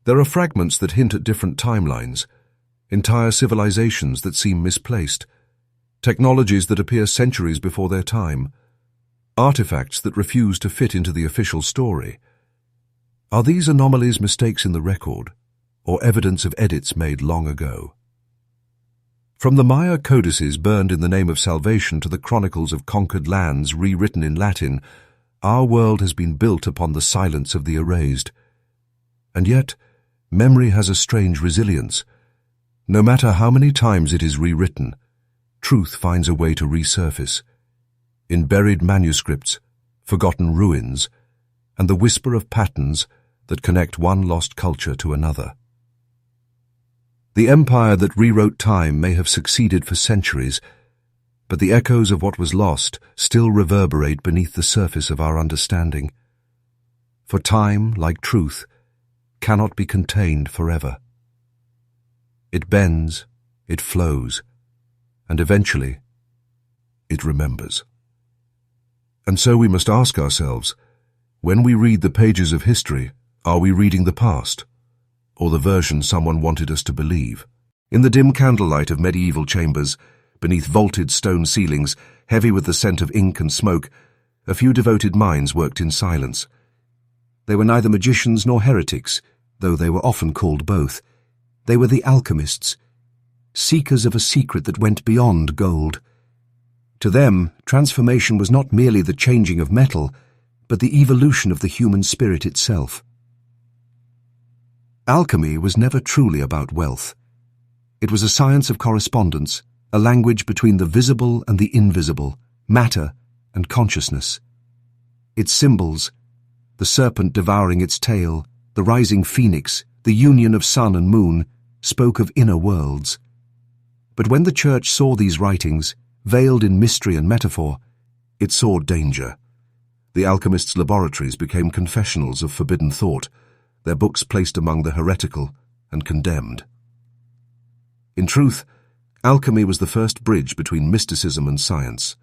S1: There are fragments that hint at different timelines, entire civilizations that seem misplaced, technologies that appear centuries before their time, artifacts that refuse to fit into the official story. Are these anomalies mistakes in the record, or evidence of edits made long ago? From the Maya codices burned in the name of salvation to the chronicles of conquered lands rewritten in Latin, our world has been built upon the silence of the erased. And yet, memory has a strange resilience. No matter how many times it is rewritten, truth finds a way to resurface. In buried manuscripts, forgotten ruins, and the whisper of patterns that connect one lost culture to another. The empire that rewrote time may have succeeded for centuries, but the echoes of what was lost still reverberate beneath the surface of our understanding. For time, like truth, cannot be contained forever. It bends, it flows, and eventually it remembers. And so we must ask ourselves, when we read the pages of history, are we reading the past, or the version someone wanted us to believe? In the dim candlelight of medieval chambers, beneath vaulted stone ceilings, heavy with the scent of ink and smoke, a few devoted minds worked in silence. They were neither magicians nor heretics, though they were often called both. They were the alchemists, seekers of a secret that went beyond gold. To them, transformation was not merely the changing of metal, but the evolution of the human spirit itself. Alchemy was never truly about wealth. It was a science of correspondence, a language between the visible and the invisible, matter and consciousness. Its symbols, the serpent devouring its tail, the rising phoenix, the union of sun and moon, spoke of inner worlds. But when the Church saw these writings, veiled in mystery and metaphor, it saw danger. The alchemists' laboratories became confessionals of forbidden thought, their books placed among the heretical and condemned. In truth, alchemy was the first bridge between mysticism and science.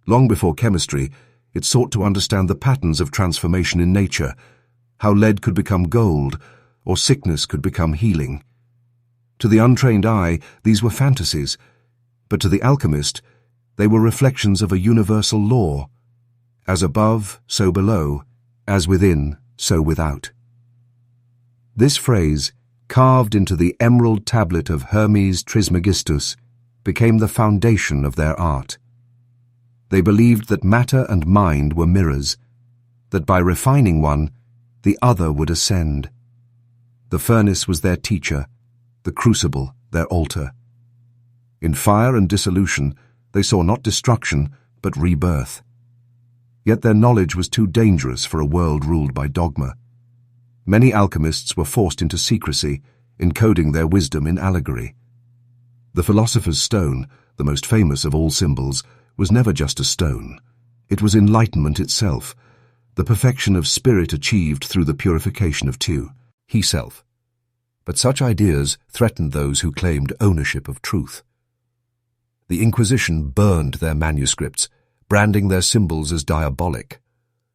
S1: Long before chemistry, it sought to understand the patterns of transformation in nature, how lead could become gold, or sickness could become healing. To the untrained eye, these were fantasies, but to the alchemist, they were reflections of a universal law: as above, so below, as within, so without. This phrase, carved into the emerald tablet of Hermes Trismegistus, became the foundation of their art. They believed that matter and mind were mirrors, that by refining one, the other would ascend. The furnace was their teacher, the crucible their altar. In fire and dissolution, they saw not destruction, but rebirth. Yet their knowledge was too dangerous for a world ruled by dogma. Many alchemists were forced into secrecy, encoding their wisdom in allegory. The philosopher's stone, the most famous of all symbols, was never just a stone. It was enlightenment itself, the perfection of spirit achieved through the purification of Tu, he-self. But such ideas threatened those who claimed ownership of truth. The Inquisition burned their manuscripts, branding their symbols as diabolic.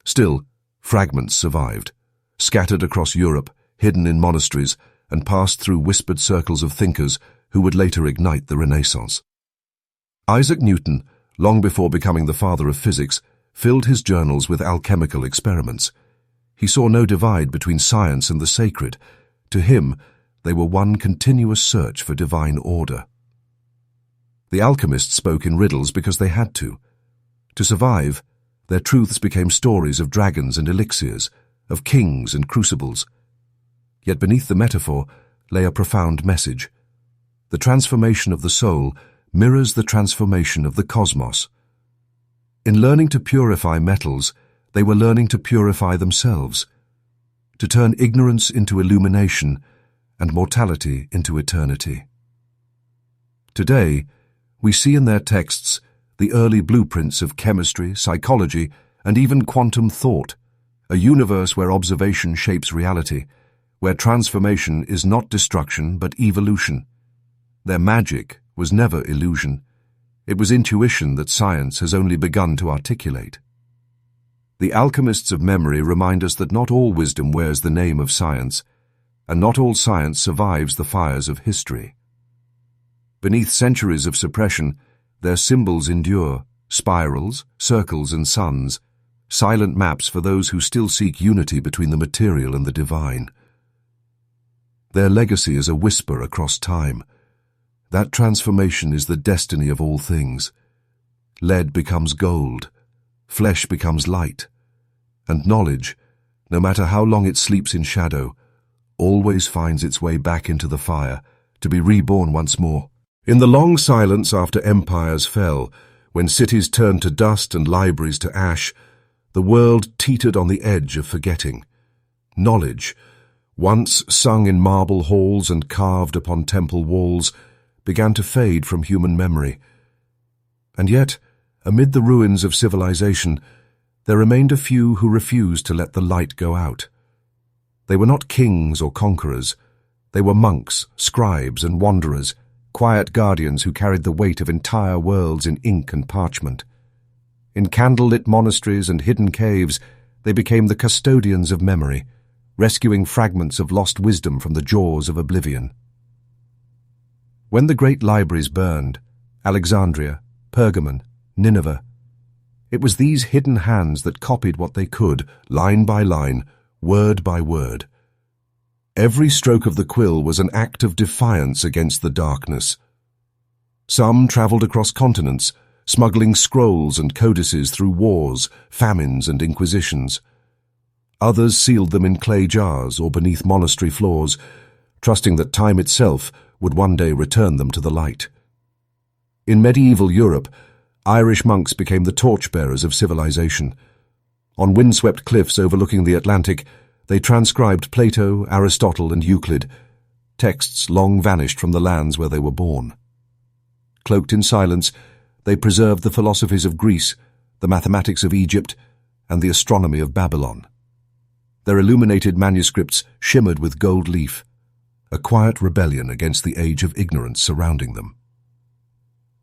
S1: Still, fragments survived, scattered across Europe, hidden in monasteries, and passed through whispered circles of thinkers who would later ignite the Renaissance. Isaac Newton, long before becoming the father of physics, filled his journals with alchemical experiments. He saw no divide between science and the sacred. To him, they were one continuous search for divine order. The alchemists spoke in riddles because they had to. To survive, their truths became stories of dragons and elixirs, of kings and crucibles. Yet beneath the metaphor lay a profound message. The transformation of the soul mirrors the transformation of the cosmos. In learning to purify metals, they were learning to purify themselves, to turn ignorance into illumination and mortality into eternity. Today, we see in their texts the early blueprints of chemistry, psychology, and even quantum thought, a universe where observation shapes reality, where transformation is not destruction but evolution. Their magic, was never illusion. It was intuition that science has only begun to articulate. The alchemists of memory remind us that not all wisdom wears the name of science, and not all science survives the fires of history. Beneath centuries of suppression, their symbols endure, spirals, circles, and suns, silent maps for those who still seek unity between the material and the divine. Their legacy is a whisper across time. That transformation is the destiny of all things. Lead becomes gold, flesh becomes light, and knowledge, no matter how long it sleeps in shadow, always finds its way back into the fire, to be reborn once more. In the long silence after empires fell, when cities turned to dust and libraries to ash, the world teetered on the edge of forgetting. Knowledge, once sung in marble halls and carved upon temple walls, began to fade from human memory. And yet, amid the ruins of civilization, there remained a few who refused to let the light go out. They were not kings or conquerors. They were monks, scribes, and wanderers, quiet guardians who carried the weight of entire worlds in ink and parchment. In candlelit monasteries and hidden caves, they became the custodians of memory, rescuing fragments of lost wisdom from the jaws of oblivion. When the great libraries burned, Alexandria, Pergamon, Nineveh, it was these hidden hands that copied what they could, line by line, word by word. Every stroke of the quill was an act of defiance against the darkness. Some traveled across continents, smuggling scrolls and codices through wars, famines, and inquisitions. Others sealed them in clay jars or beneath monastery floors, trusting that time itself would one day return them to the light. In medieval Europe, Irish monks became the torchbearers of civilization. On windswept cliffs overlooking the Atlantic, they transcribed Plato, Aristotle, and Euclid, texts long vanished from the lands where they were born. Cloaked in silence, they preserved the philosophies of Greece, the mathematics of Egypt, and the astronomy of Babylon. Their illuminated manuscripts shimmered with gold leaf, a quiet rebellion against the age of ignorance surrounding them.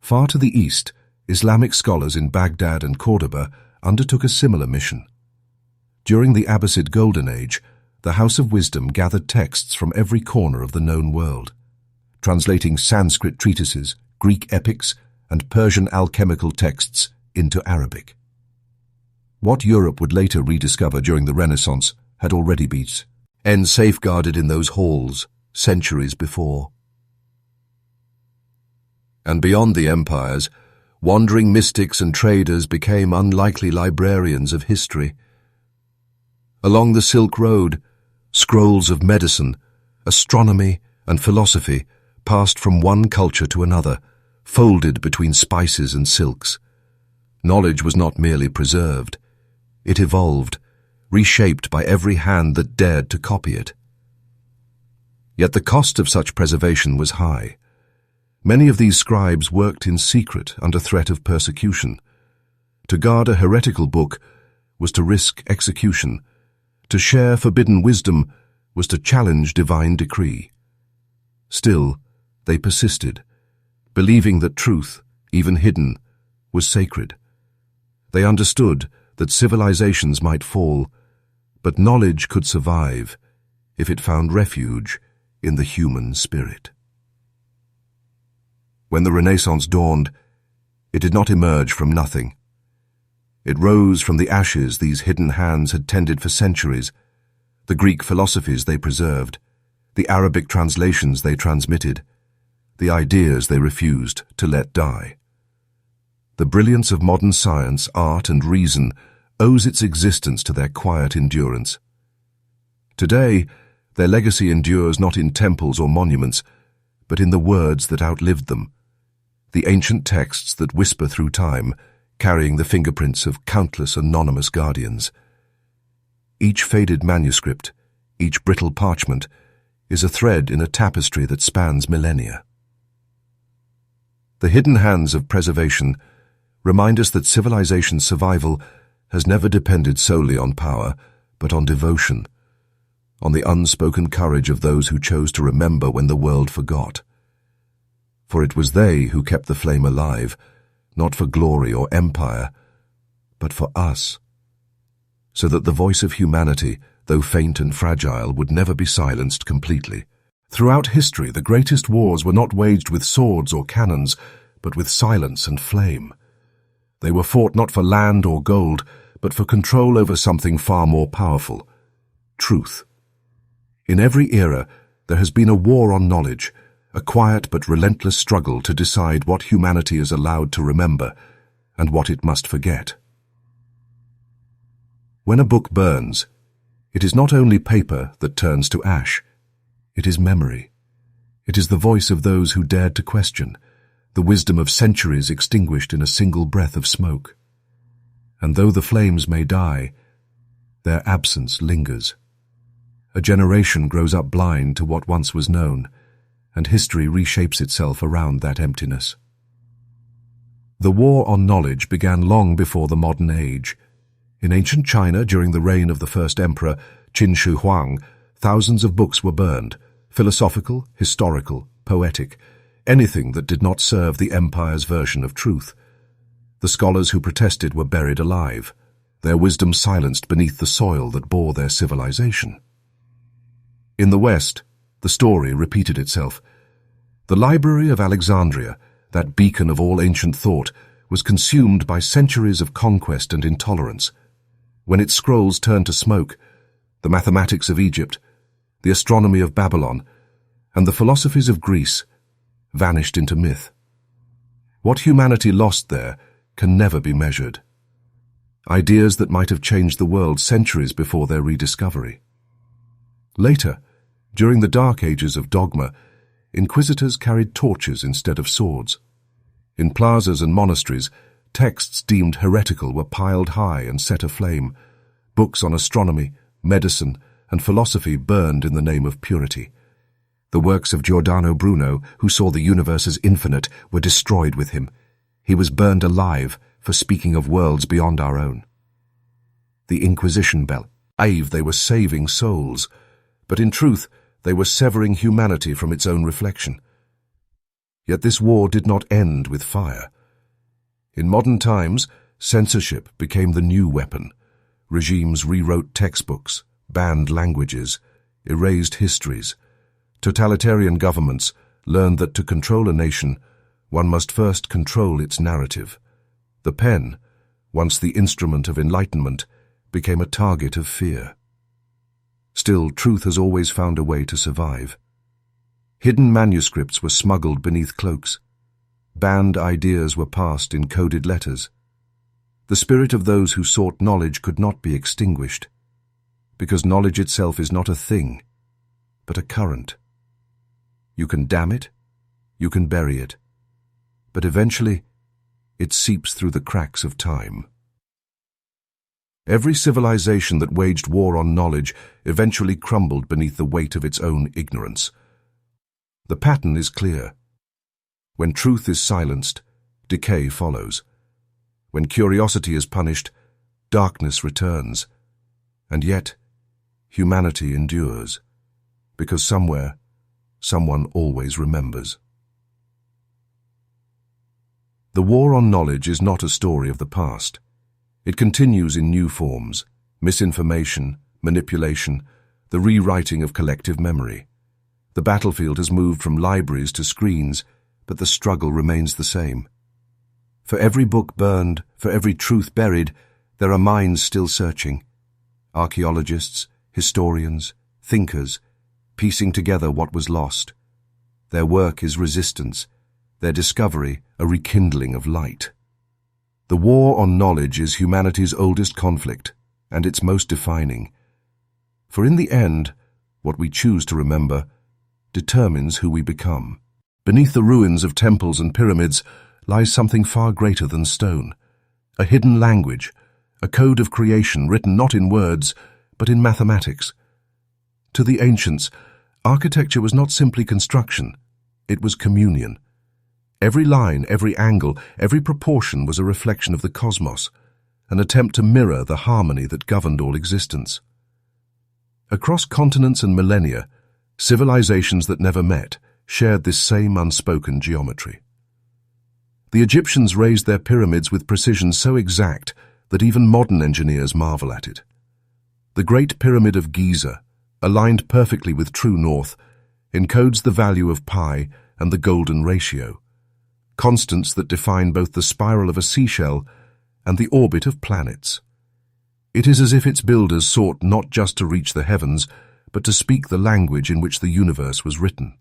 S1: Far to the east, Islamic scholars in Baghdad and Cordoba undertook a similar mission. During the Abbasid Golden Age, the House of Wisdom gathered texts from every corner of the known world, translating Sanskrit treatises, Greek epics, and Persian alchemical texts into Arabic. What Europe would later rediscover during the Renaissance had already been safeguarded in those halls centuries before. And beyond the empires, wandering mystics and traders became unlikely librarians of history. Along the Silk Road, scrolls of medicine, astronomy, and philosophy passed from one culture to another, folded between spices and silks. Knowledge was not merely preserved. It evolved, reshaped by every hand that dared to copy it. Yet the cost of such preservation was high. Many of these scribes worked in secret under threat of persecution. To guard a heretical book was to risk execution. To share forbidden wisdom was to challenge divine decree. Still, they persisted, believing that truth, even hidden, was sacred. They understood that civilizations might fall, but knowledge could survive if it found refuge in the human spirit. When the Renaissance dawned, it did not emerge from nothing. It rose from the ashes these hidden hands had tended for centuries, the Greek philosophies they preserved, the Arabic translations they transmitted, the ideas they refused to let die. The brilliance of modern science, art, and reason owes its existence to their quiet endurance. Today, their legacy endures not in temples or monuments, but in the words that outlived them, the ancient texts that whisper through time, carrying the fingerprints of countless anonymous guardians. Each faded manuscript, each brittle parchment, is a thread in a tapestry that spans millennia. The hidden hands of preservation remind us that civilization's survival has never depended solely on power, but on devotion, on the unspoken courage of those who chose to remember when the world forgot. For it was they who kept the flame alive, not for glory or empire, but for us, so that the voice of humanity, though faint and fragile, would never be silenced completely. Throughout history, the greatest wars were not waged with swords or cannons, but with silence and flame. They were fought not for land or gold, but for control over something far more powerful: truth. In every era, there has been a war on knowledge, a quiet but relentless struggle to decide what humanity is allowed to remember and what it must forget. When a book burns, it is not only paper that turns to ash, it is memory. It is the voice of those who dared to question, the wisdom of centuries extinguished in a single breath of smoke. And though the flames may die, their absence lingers. A generation grows up blind to what once was known, and history reshapes itself around that emptiness. The war on knowledge began long before the modern age. In ancient China, during the reign of the first emperor, Qin Shi Huang, thousands of books were burned, philosophical, historical, poetic, anything that did not serve the empire's version of truth. The scholars who protested were buried alive, their wisdom silenced beneath the soil that bore their civilization. In the West, the story repeated itself. The Library of Alexandria, that beacon of all ancient thought, was consumed by centuries of conquest and intolerance. When its scrolls turned to smoke, the mathematics of Egypt, the astronomy of Babylon, and the philosophies of Greece vanished into myth. What humanity lost there can never be measured. Ideas that might have changed the world centuries before their rediscovery. Later, during the dark ages of dogma, inquisitors carried torches instead of swords. In plazas and monasteries, texts deemed heretical were piled high and set aflame. Books on astronomy, medicine, and philosophy burned in the name of purity. The works of Giordano Bruno, who saw the universe as infinite, were destroyed with him. He was burned alive for speaking of worlds beyond our own. The Inquisition believed they were saving souls, but in truth they were severing humanity from its own reflection. Yet this war did not end with fire. In modern times, censorship became the new weapon. Regimes rewrote textbooks, banned languages, erased histories. Totalitarian governments learned that to control a nation, one must first control its narrative. The pen, once the instrument of enlightenment, became a target of fear. Still, truth has always found a way to survive. Hidden manuscripts were smuggled beneath cloaks. Banned ideas were passed in coded letters. The spirit of those who sought knowledge could not be extinguished, because knowledge itself is not a thing, but a current. You can dam it, you can bury it, but eventually it seeps through the cracks of time. Every civilization that waged war on knowledge eventually crumbled beneath the weight of its own ignorance. The pattern is clear. When truth is silenced, decay follows. When curiosity is punished, darkness returns. And yet, humanity endures, because somewhere, someone always remembers. The war on knowledge is not a story of the past. It continues in new forms: misinformation, manipulation, the rewriting of collective memory. The battlefield has moved from libraries to screens, but the struggle remains the same. For every book burned, for every truth buried, there are minds still searching. Archaeologists, historians, thinkers, piecing together what was lost. Their work is resistance, their discovery a rekindling of light. The war on knowledge is humanity's oldest conflict, and its most defining. For in the end, what we choose to remember determines who we become. Beneath the ruins of temples and pyramids lies something far greater than stone, a hidden language, a code of creation written not in words, but in mathematics. To the ancients, architecture was not simply construction, it was communion. Every line, every angle, every proportion was a reflection of the cosmos, an attempt to mirror the harmony that governed all existence. Across continents and millennia, civilizations that never met shared this same unspoken geometry. The Egyptians raised their pyramids with precision so exact that even modern engineers marvel at it. The Great Pyramid of Giza, aligned perfectly with true north, encodes the value of pi and the golden ratio, constants that define both the spiral of a seashell and the orbit of planets. It is as if its builders sought not just to reach the heavens, but to speak the language in which the universe was written.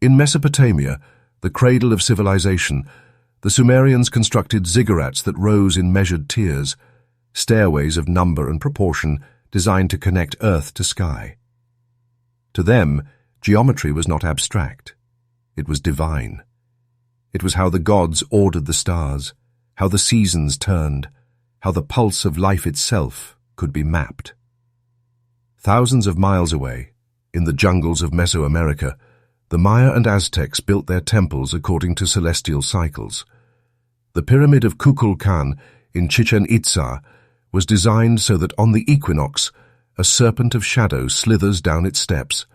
S1: In Mesopotamia, the cradle of civilization, the Sumerians constructed ziggurats that rose in measured tiers, stairways of number and proportion designed to connect earth to sky. To them, geometry was not abstract. It was divine. It was how the gods ordered the stars, how the seasons turned, how the pulse of life itself could be mapped. Thousands of miles away, in the jungles of Mesoamerica, the Maya and Aztecs built their temples according to celestial cycles. The pyramid of Kukulkan in Chichen Itza was designed so that on the equinox, a serpent of shadow slithers down its steps,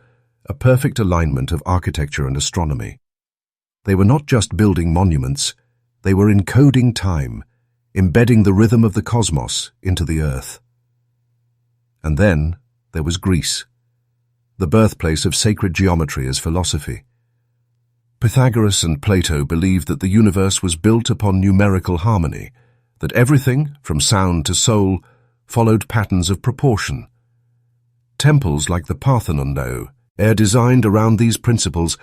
S1: a perfect alignment of architecture and astronomy. They were not just building monuments, they were encoding time, embedding the rhythm of the cosmos into the earth. And then there was Greece, the birthplace of sacred geometry as philosophy. Pythagoras and Plato believed that the universe was built upon numerical harmony, that everything, from sound to soul, followed patterns of proportion. Temples like the Parthenon are designed around these principles,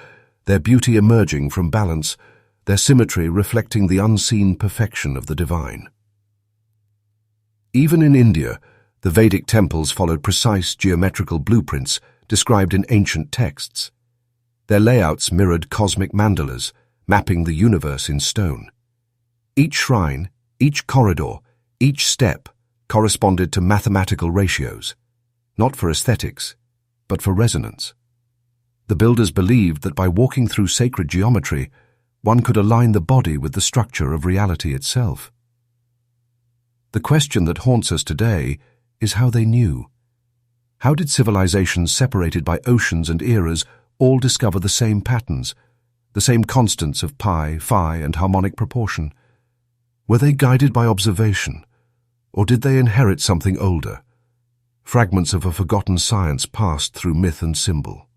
S1: their beauty emerging from balance, their symmetry reflecting the unseen perfection of the divine. Even in India, the Vedic temples followed precise geometrical blueprints described in ancient texts. Their layouts mirrored cosmic mandalas, mapping the universe in stone. Each shrine, each corridor, each step corresponded to mathematical ratios, not for aesthetics, but for resonance. The builders believed that by walking through sacred geometry, one could align the body with the structure of reality itself. The question that haunts us today is how they knew. How did civilizations separated by oceans and eras all discover the same patterns, the same constants of pi, phi, and harmonic proportion? Were they guided by observation, or did they inherit something older, fragments of a forgotten science passed through myth and symbol?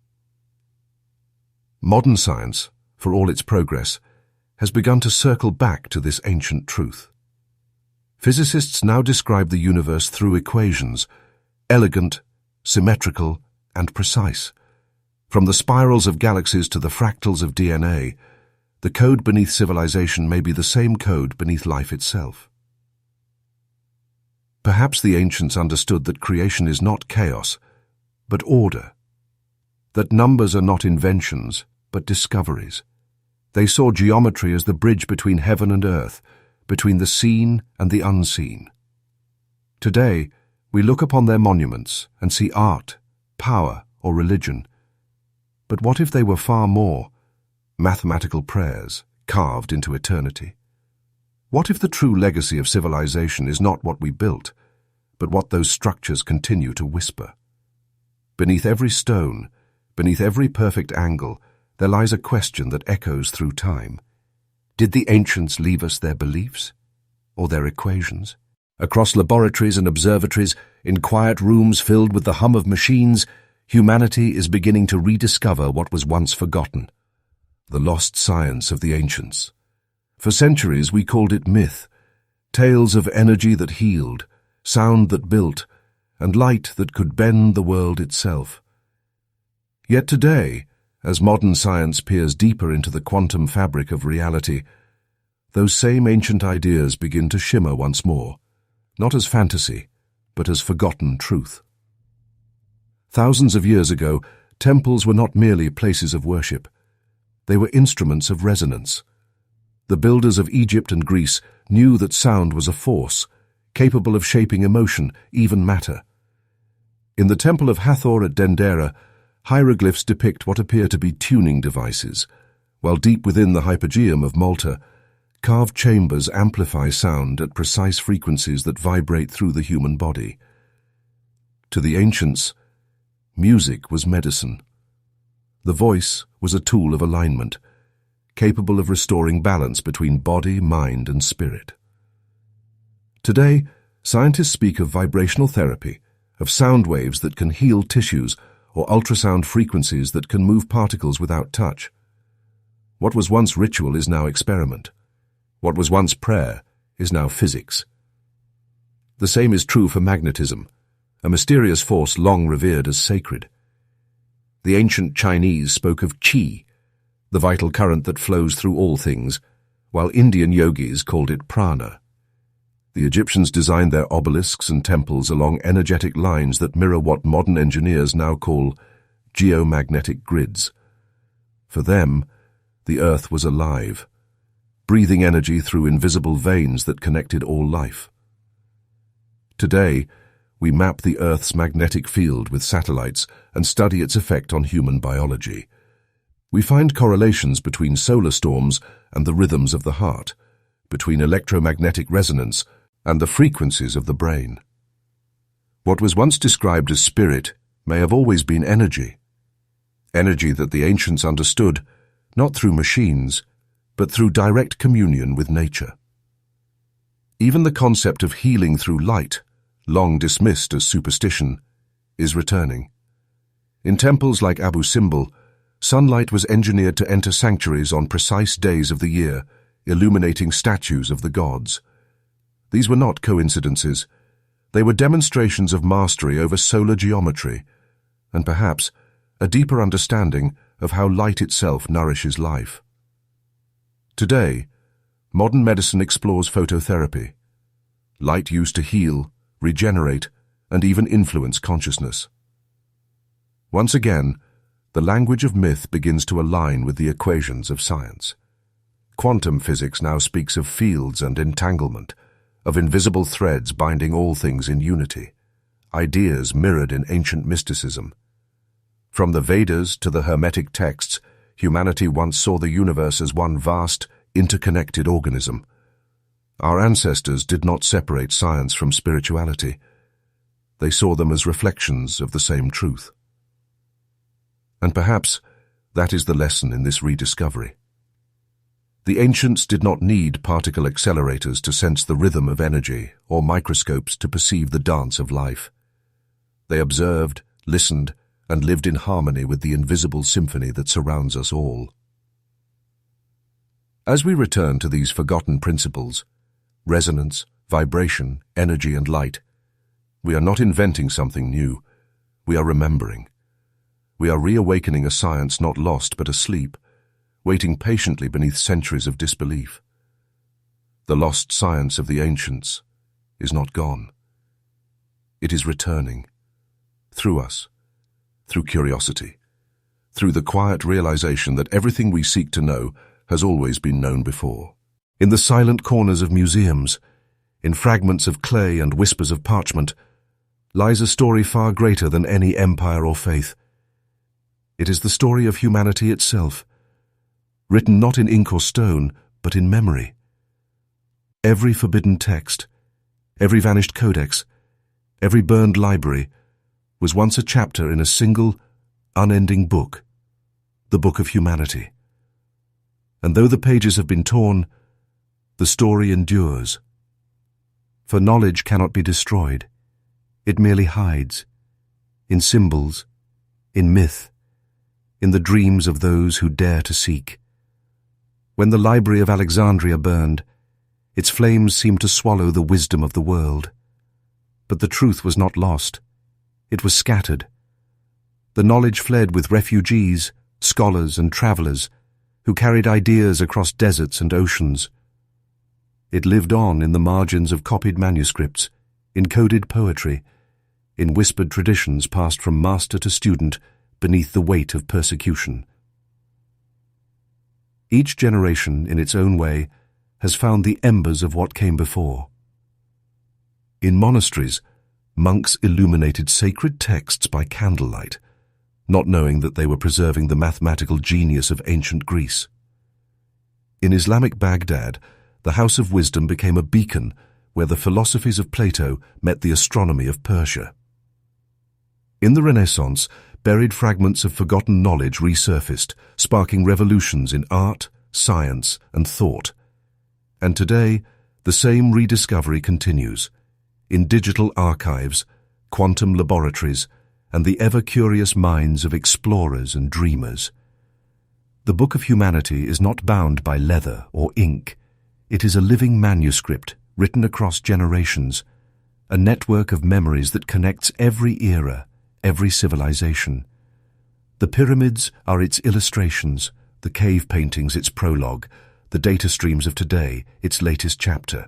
S1: Modern science, for all its progress, has begun to circle back to this ancient truth. Physicists now describe the universe through equations, elegant, symmetrical, and precise. From the spirals of galaxies to the fractals of DNA, the code beneath civilization may be the same code beneath life itself. Perhaps the ancients understood that creation is not chaos, but order, that numbers are not inventions, but discoveries. They saw geometry as the bridge between heaven and earth, between the seen and the unseen. Today, we look upon their monuments and see art, power, or religion. But what if they were far more? Mathematical prayers carved into eternity. What if the true legacy of civilization is not what we built, but what those structures continue to whisper? Beneath every stone, beneath every perfect angle, there lies a question that echoes through time. Did the ancients leave us their beliefs, or their equations? Across laboratories and observatories, in quiet rooms filled with the hum of machines, humanity is beginning to rediscover what was once forgotten, the lost science of the ancients. For centuries we called it myth, tales of energy that healed, sound that built, and light that could bend the world itself. Yet today, as modern science peers deeper into the quantum fabric of reality, those same ancient ideas begin to shimmer once more, not as fantasy, but as forgotten truth. Thousands of years ago, temples were not merely places of worship. They were instruments of resonance. The builders of Egypt and Greece knew that sound was a force, capable of shaping emotion, even matter. In the Temple of Hathor at Dendera, hieroglyphs depict what appear to be tuning devices, while deep within the Hypogeum of Malta, carved chambers amplify sound at precise frequencies that vibrate through the human body. To the ancients, music was medicine. The voice was a tool of alignment, capable of restoring balance between body, mind, and spirit. Today, scientists speak of vibrational therapy, of sound waves that can heal tissues, or ultrasound frequencies that can move particles without touch. What was once ritual is now experiment. What was once prayer is now physics. The same is true for magnetism, a mysterious force long revered as sacred. The ancient Chinese spoke of qi, the vital current that flows through all things, while Indian yogis called it prana. The Egyptians designed their obelisks and temples along energetic lines that mirror what modern engineers now call geomagnetic grids. For them, the earth was alive, breathing energy through invisible veins that connected all life. Today, we map the Earth's magnetic field with satellites and study its effect on human biology. We find correlations between solar storms and the rhythms of the heart, between electromagnetic resonance and the frequencies of the brain. What was once described as spirit may have always been energy. Energy that the ancients understood, not through machines, but through direct communion with nature. Even the concept of healing through light, long dismissed as superstition, is returning. In temples like Abu Simbel, sunlight was engineered to enter sanctuaries on precise days of the year, illuminating statues of the gods. These were not coincidences. They were demonstrations of mastery over solar geometry, and perhaps a deeper understanding of how light itself nourishes life. Today, modern medicine explores phototherapy, light used to heal, regenerate, and even influence consciousness. Once again, the language of myth begins to align with the equations of science. Quantum physics now speaks of fields and entanglement, of invisible threads binding all things in unity, ideas mirrored in ancient mysticism. From the Vedas to the Hermetic texts, humanity once saw the universe as one vast, interconnected organism. Our ancestors did not separate science from spirituality. They saw them as reflections of the same truth. And perhaps that is the lesson in this rediscovery. The ancients did not need particle accelerators to sense the rhythm of energy or microscopes to perceive the dance of life. They observed, listened, and lived in harmony with the invisible symphony that surrounds us all. As we return to these forgotten principles, resonance, vibration, energy, and light, we are not inventing something new. We are remembering. We are reawakening a science not lost but asleep, waiting patiently beneath centuries of disbelief. The lost science of the ancients is not gone. It is returning, through us, through curiosity, through the quiet realization that everything we seek to know has always been known before. In the silent corners of museums, in fragments of clay and whispers of parchment, lies a story far greater than any empire or faith. It is the story of humanity itself, written not in ink or stone, but in memory. Every forbidden text, every vanished codex, every burned library was once a chapter in a single, unending book, the book of humanity. And though the pages have been torn, the story endures. For knowledge cannot be destroyed. It merely hides, in symbols, in myth, in the dreams of those who dare to seek. When the Library of Alexandria burned, its flames seemed to swallow the wisdom of the world. But the truth was not lost. It was scattered. The knowledge fled with refugees, scholars, and travelers who carried ideas across deserts and oceans. It lived on in the margins of copied manuscripts, in coded poetry, in whispered traditions passed from master to student beneath the weight of persecution. Each generation, in its own way, has found the embers of what came before. In monasteries, monks illuminated sacred texts by candlelight, not knowing that they were preserving the mathematical genius of ancient Greece. In Islamic Baghdad, the House of Wisdom became a beacon where the philosophies of Plato met the astronomy of Persia. In the Renaissance, buried fragments of forgotten knowledge resurfaced, sparking revolutions in art, science, and thought. And today, the same rediscovery continues, in digital archives, quantum laboratories, and the ever-curious minds of explorers and dreamers. The Book of Humanity is not bound by leather or ink. It is a living manuscript written across generations, a network of memories that connects every era, every civilization. The pyramids are its illustrations, the cave paintings its prologue, the data streams of today its latest chapter.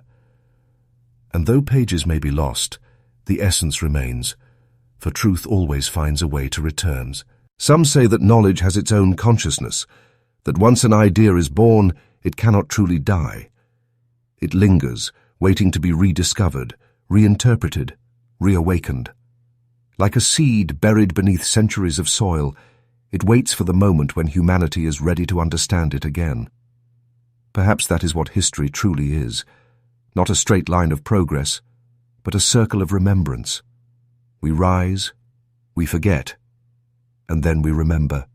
S1: And though pages may be lost, the essence remains, for truth always finds a way to return. Some say that knowledge has its own consciousness, that once an idea is born, it cannot truly die. It lingers, waiting to be rediscovered, reinterpreted, reawakened. Like a seed buried beneath centuries of soil, it waits for the moment when humanity is ready to understand it again. Perhaps that is what history truly is, not a straight line of progress, but a circle of remembrance. We rise, we forget, and then we remember.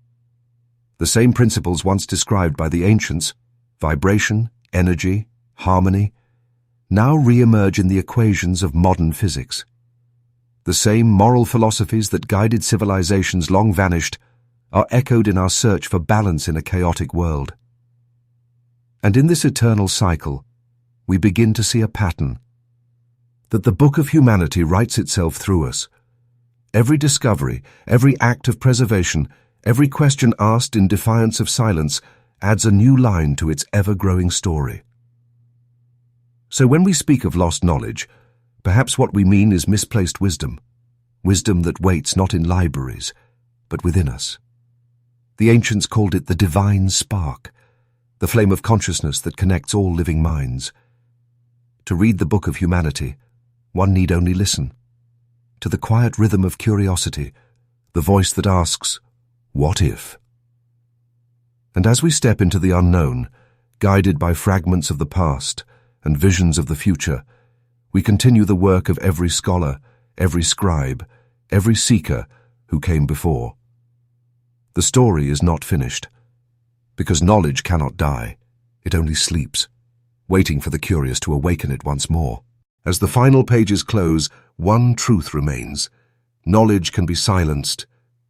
S1: The same principles once described by the ancients, vibration, energy, harmony, now re-emerge in the equations of modern physics. The same moral philosophies that guided civilizations long vanished are echoed in our search for balance in a chaotic world. And in this eternal cycle, we begin to see a pattern, that the Book of Humanity writes itself through us. Every discovery, every act of preservation, every question asked in defiance of silence adds a new line to its ever-growing story. So when we speak of lost knowledge, perhaps what we mean is misplaced wisdom, wisdom that waits not in libraries, but within us. The ancients called it the divine spark, the flame of consciousness that connects all living minds. To read the Book of Humanity, one need only listen to the quiet rhythm of curiosity, the voice that asks, "What if?" And as we step into the unknown, guided by fragments of the past and visions of the future, we continue the work of every scholar, every scribe, every seeker who came before. The story is not finished, because knowledge cannot die. It only sleeps, waiting for the curious to awaken it once more. As the final pages close, one truth remains. Knowledge can be silenced,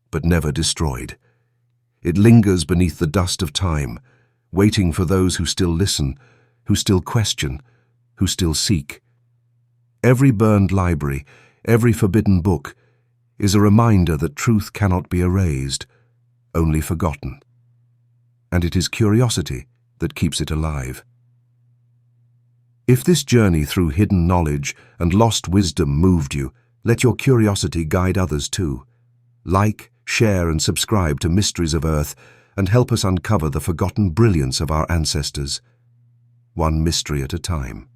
S1: but never destroyed. It lingers beneath the dust of time, waiting for those who still listen, who still question, who still seek. Every burned library, every forbidden book, is a reminder that truth cannot be erased, only forgotten. And it is curiosity that keeps it alive. If this journey through hidden knowledge and lost wisdom moved you, let your curiosity guide others too. Like, share and subscribe to Mysteries of Earth and help us uncover the forgotten brilliance of our ancestors, one mystery at a time.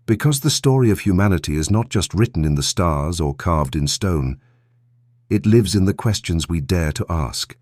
S1: Because the story of humanity is not just written in the stars or carved in stone, it lives in the questions we dare to ask.